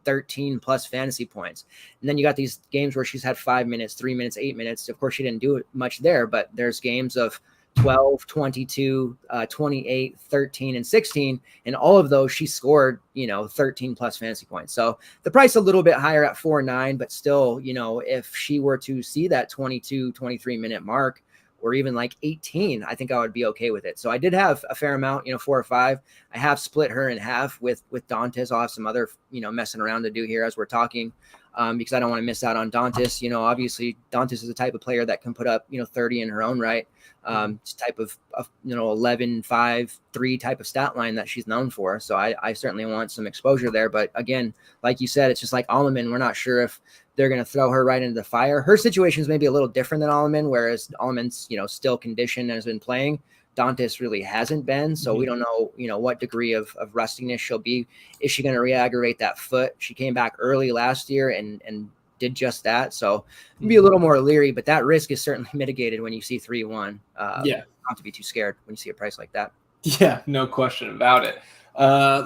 S2: 13 plus fantasy points. And then you got these games where she's had 5 minutes, 3 minutes, 8 minutes. Of course, she didn't do much there, but there's games of 12, 22, 28, 13, and 16. And all of those, she scored, 13 plus fantasy points. So the price a little bit higher at 4.9, but still, if she were to see that 22, 23 minute mark, or even like 18, I think I would be okay with it. So I did have a fair amount, 4 or 5. I have split her in half with Dantas. I'll have some other, messing around to do here as we're talking. Because I don't want to miss out on Dantas. Obviously Dantas is a type of player that can put up, 30 in her own right. Type of 11, 5, 3 type of stat line that she's known for. So I certainly want some exposure there. But again, like you said, it's just like Alleman. We're not sure if they're going to throw her right into the fire. Her situation is maybe a little different than Alleman, whereas Alleman's, still conditioned and has been playing. Dantas really hasn't been, so we don't know, what degree of rustiness she'll be. Is she going to re-aggravate that foot? She came back early last year and did just that, so be a little more leery, but that risk is certainly mitigated when you see 3-1. Not to be too scared when you see a price like that.
S1: Yeah, no question about it.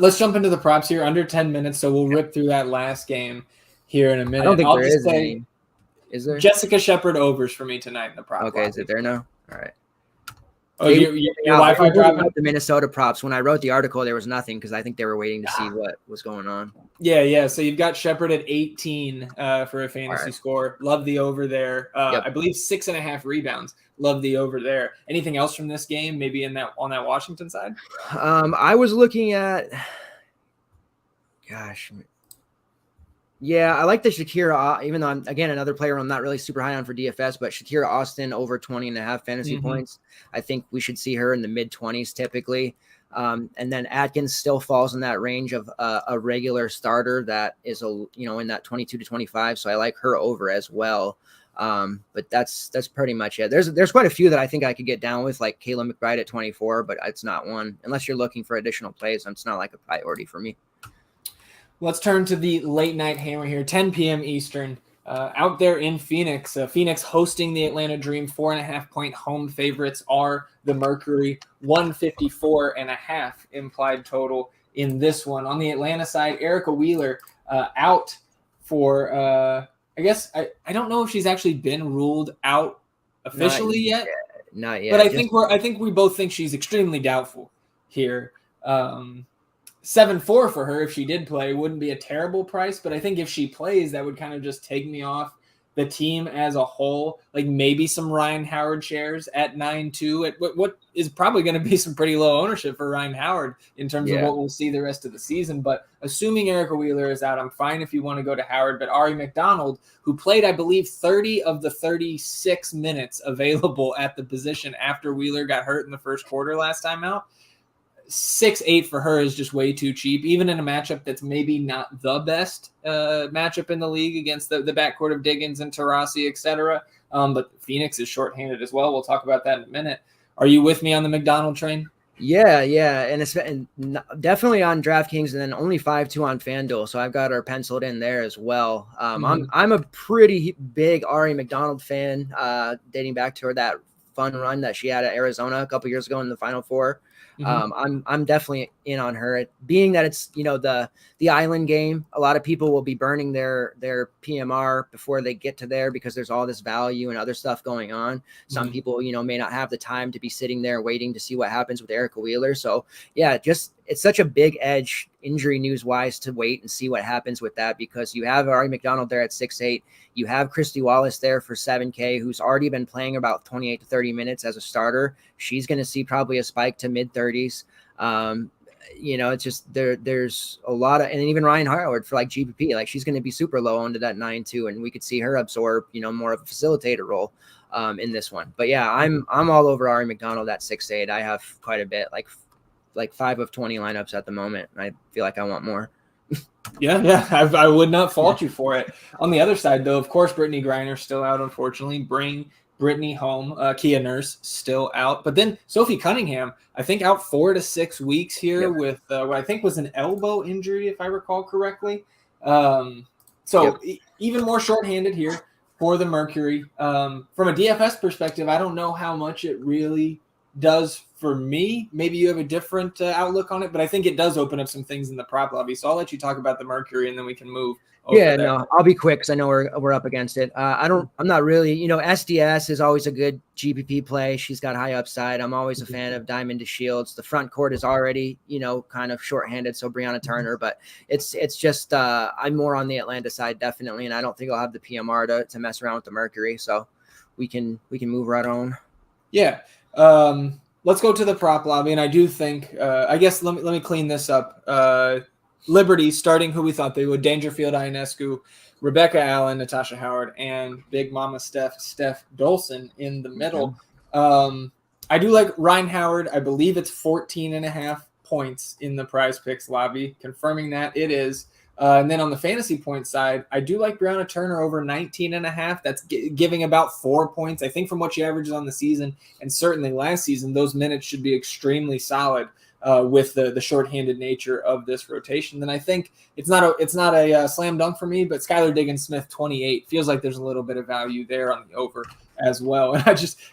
S1: Let's jump into the props here. Under 10 minutes, so we'll rip through that last game here in a minute.
S2: I don't think there is any. Is there?
S1: Jessica Shepard overs for me tonight in the prop.
S2: Okay, is it there now? All right.
S1: Oh, your Wi-Fi dropping?
S2: The Minnesota props. When I wrote the article, there was nothing because I think they were waiting to see what was going on.
S1: Yeah. So you've got Shepard at 18 for a fantasy score. Love the over there. I believe 6.5 rebounds. Love the over there. Anything else from this game? Maybe on that Washington side.
S2: I was looking at. Gosh. Yeah, I like the Shakira, even though I'm, again, another player I'm not really super high on for DFS, but Shakira Austin over 20.5 fantasy points. I think we should see her in the mid-20s typically. And then Atkins still falls in that range of a regular starter that is, in that 22 to 25. So I like her over as well. But that's pretty much it. There's quite a few that I think I could get down with, like Kayla McBride at 24, but it's not one. Unless you're looking for additional plays, it's not like a priority for me.
S1: Let's turn to the late night hammer here, 10 p.m. Eastern. Out there in Phoenix, Phoenix hosting the Atlanta Dream. 4.5-point home favorites are the Mercury. 154.5 implied total in this one. On the Atlanta side, Erica Wheeler out for, I guess, I don't know if she's actually been ruled out officially yet.
S2: Not yet.
S1: But I think we both think she's extremely doubtful here. 7-4 for her if she did play wouldn't be a terrible price, but I think if she plays, that would kind of just take me off the team as a whole. Like maybe some Ryan Howard shares at 9-2 at what is probably going to be some pretty low ownership for Ryan Howard in terms of what we'll see the rest of the season. But assuming Erica Wheeler is out, I'm fine if you want to go to Howard. But Ari McDonald, who played, I believe, 30 of the 36 minutes available at the position after Wheeler got hurt in the first quarter last time out, 6-8 for her is just way too cheap, even in a matchup that's maybe not the best matchup in the league against the backcourt of Diggins and Taurasi, etc. But Phoenix is shorthanded as well. We'll talk about that in a minute. Are you with me on the McDonald train?
S2: Yeah, and it's definitely on DraftKings, and then only 5-2 on Fanduel, so I've got her penciled in there as well. I'm a pretty big Ari McDonald fan, dating back to that fun run that she had at Arizona a couple years ago in the Final Four. I'm definitely in on her. Being that it's the island game, a lot of people will be burning their PMR before they get to there because there's all this value and other stuff going on. Some people may not have the time to be sitting there waiting to see what happens with Erica Wheeler. So yeah, it's such a big edge injury news wise to wait and see what happens with that, because you have Ari McDonald there at 6'8". You have Christy Wallace there for 7K, who's already been playing about 28 to 30 minutes as a starter. She's going to see probably a spike to mid 30s. It's just there's a lot of, and even Ryan Howard for like GPP, like she's going to be super low onto that 9-2, and we could see her absorb, more of a facilitator role in this one. But yeah, I'm all over Ari McDonald at 6'8". I have quite a bit, like 5 of 20 lineups at the moment. And I feel like I want more.
S1: Yeah. I would not fault you for it. On the other side, though, of course, Brittany Griner's still out, unfortunately. Bring Brittany home. Kia Nurse still out. But then Sophie Cunningham, I think out 4 to 6 weeks here with what I think was an elbow injury, if I recall correctly. Even more shorthanded here for the Mercury. From a DFS perspective, I don't know how much it really does for me. Maybe you have a different outlook on it, but I think it does open up some things in the prop lobby. So I'll let you talk about the Mercury, and then we can move over there.
S2: No, I'll be quick because I know we're up against it. I'm not really, SDS is always a good GPP play. She's got high upside. I'm always a fan of Diamond to Shields. The front court is already, kind of shorthanded. So Brianna Turner, but it's just, I'm more on the Atlanta side, definitely. And I don't think I'll have the PMR to mess around with the Mercury. So we can move right on. Yeah.
S1: Let's go to the prop lobby, and I do think, I guess let me clean this up. Liberty starting who we thought they would: Dangerfield, Ionescu, Rebecca Allen, Natasha Howard, and Big Mama Steph Dolson in the middle. I do like Ryan Howard. I believe it's 14.5 points in the Prize Picks lobby. Confirming that it is. And then on the fantasy point side, I do like Brianna Turner over 19.5. That's giving about 4 points. I think from what she averages on the season, and certainly last season, those minutes should be extremely solid with the shorthanded nature of this rotation. Then I think it's not a slam dunk for me, but Skylar Diggins-Smith 28 feels like there's a little bit of value there on the over as well. And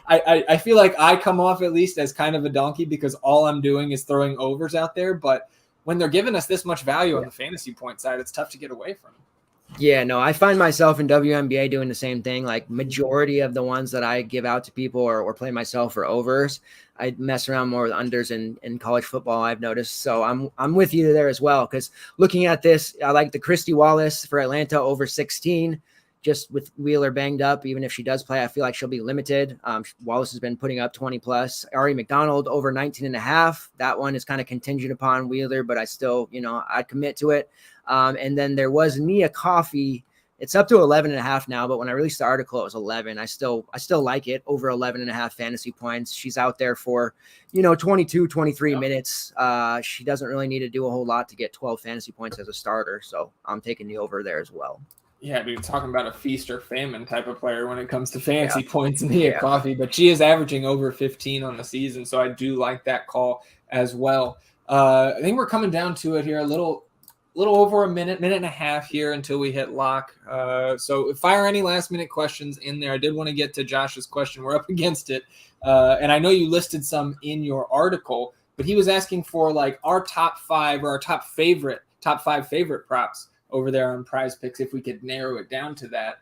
S1: I feel like I come off at least as kind of a donkey because all I'm doing is throwing overs out there, but when they're giving us this much value on the fantasy point side, it's tough to get away from.
S2: Yeah, no, I find myself in WNBA doing the same thing. Like majority of the ones that I give out to people or play myself for overs, I mess around more with unders in college football, I've noticed. So I'm with you there as well. Because looking at this, I like the Christy Wallace for Atlanta over 16. Just with Wheeler banged up, even if she does play, I feel like she'll be limited. Wallace has been putting up 20 plus. Ari McDonald over 19.5. That one is kind of contingent upon Wheeler, but I still, I'd commit to it. And then there was Nia Coffey. It's up to 11.5 now, but when I released the article, it was 11. I still like it over 11.5 fantasy points. She's out there for, 22, 23 minutes. She doesn't really need to do a whole lot to get 12 fantasy points as a starter. So I'm taking the over there as well.
S1: Yeah, dude, talking about a feast or famine type of player when it comes to fancy points in the coffee, but she is averaging over 15 on the season, so I do like that call as well. I think we're coming down to it here, a little over a minute and a half here until we hit lock. So fire any last minute questions in there. I did want to get to Josh's question. We're up against it, and I know you listed some in your article, but he was asking for like our top 5 or our top 5 favorite props over there on Prize Picks, if we could narrow it down to that.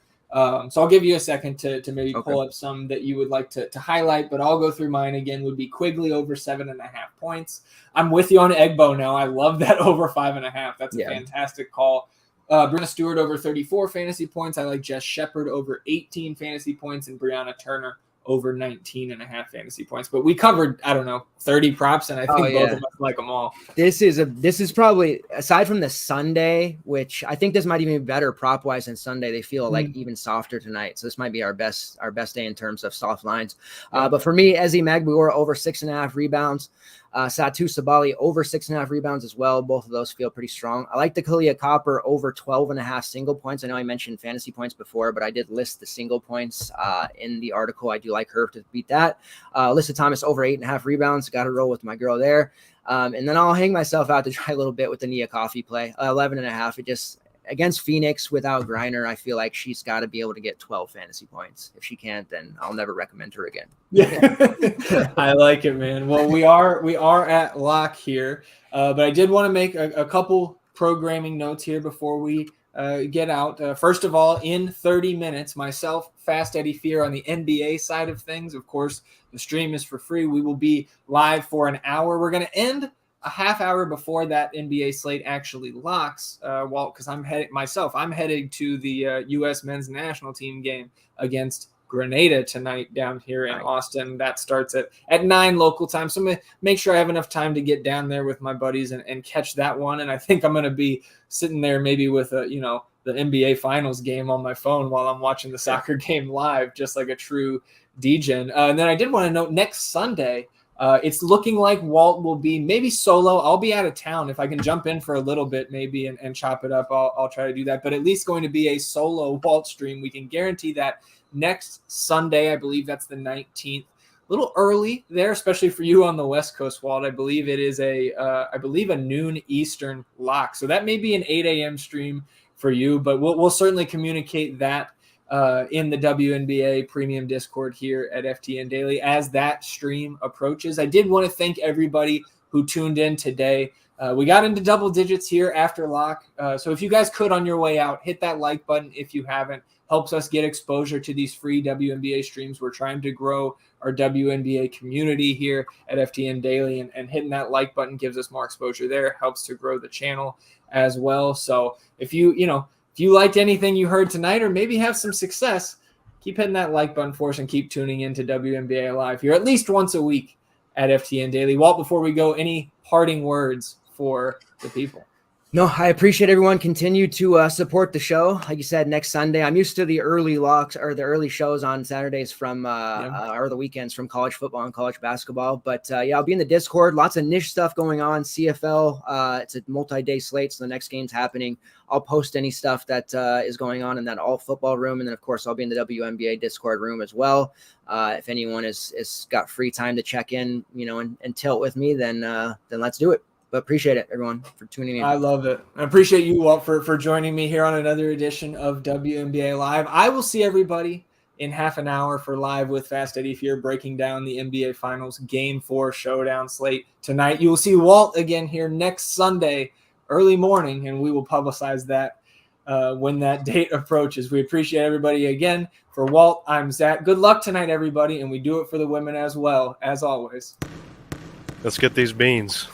S1: So I'll give you a second to maybe pull up some that you would like to highlight, but I'll go through mine again. Would be Quigley over 7.5 points. I'm with you on Egbo now. I love that over 5.5. That's a fantastic call. Brenna Stewart over 34 fantasy points. I like Jess Shepard over 18 fantasy points, and Brianna Turner over 19.5 fantasy points. But we covered, 30 props, and I think both of us like them all.
S2: This is probably, aside from the Sunday, which I think this might even be better prop wise than Sunday. They feel like even softer tonight. So this might be our best day in terms of soft lines. But for me, Izzy Magbouor over 6.5 rebounds. Satu Sabali over 6.5 rebounds as well. Both of those feel pretty strong. I like the Kalia Copper over 12.5 single points. I know I mentioned fantasy points before, but I did list the single points in the article. I do like her to beat that. Alyssa Thomas over 8.5 rebounds. Got to roll with my girl there. And then I'll hang myself out to try a little bit with the Nia Coffey play. 11.5. It just, against Phoenix without Griner, I feel like she's got to be able to get 12 fantasy points. If she can't, then I'll never recommend her again.
S1: Yeah, I like it, man. Well, we are at lock here, but I did want to make a couple programming notes here before we get out. First of all, in 30 minutes, myself, Fast Eddie Fear on the NBA side of things. Of course, the stream is for free. We will be live for an hour. We're going to end a half hour before that NBA slate actually locks, Walt, because I'm headed to the U.S. men's national team game against Grenada tonight down here in Austin. That starts at 9 local time. So I'm going to make sure I have enough time to get down there with my buddies and catch that one. And I think I'm going to be sitting there maybe with the NBA Finals game on my phone while I'm watching the soccer game live, just like a true degen. And then I did want to note next Sunday, it's looking like Walt will be maybe solo. I'll be out of town. If I can jump in for a little bit maybe and chop it up, I'll try to do that. But at least going to be a solo Walt stream. We can guarantee that next Sunday. I believe that's the 19th. A little early there, especially for you on the West Coast, Walt. I believe it is a noon Eastern lock. So that may be an 8 a.m. stream for you, but we'll certainly communicate that in the WNBA premium Discord here at FTN Daily as that stream approaches. I did want to thank everybody who tuned in today. We got into double digits here after lock. So if you guys could on your way out, hit that like button if you haven't. Helps us get exposure to these free WNBA streams. We're trying to grow our WNBA community here at FTN Daily, and hitting that like button gives us more exposure there. Helps to grow the channel as well. So if you liked anything you heard tonight, or maybe have some success, keep hitting that like button for us and keep tuning into WNBA Live here at least once a week at FTN Daily. Walt, before we go, any parting words for the people?
S2: No, I appreciate everyone. Continue to support the show. Like you said, next Sunday, I'm used to the early locks or the early shows on Saturdays from or the weekends from college football and college basketball. But I'll be in the Discord. Lots of niche stuff going on. CFL, it's a multi-day slate, so the next game's happening. I'll post any stuff that is going on in that all football room, and then of course I'll be in the WNBA Discord room as well. If anyone is got free time to check in, and tilt with me, then let's do it. But appreciate it, everyone, for tuning in.
S1: I love it. I appreciate you, Walt, for joining me here on another edition of WNBA Live. I will see everybody in half an hour for Live with Fast Eddie Fear, breaking down the NBA Finals Game 4 showdown slate tonight. You will see Walt again here next Sunday, early morning, and we will publicize that when that date approaches. We appreciate everybody again. For Walt, I'm Zach. Good luck tonight, everybody, and we do it for the women as well, as always.
S3: Let's get these beans.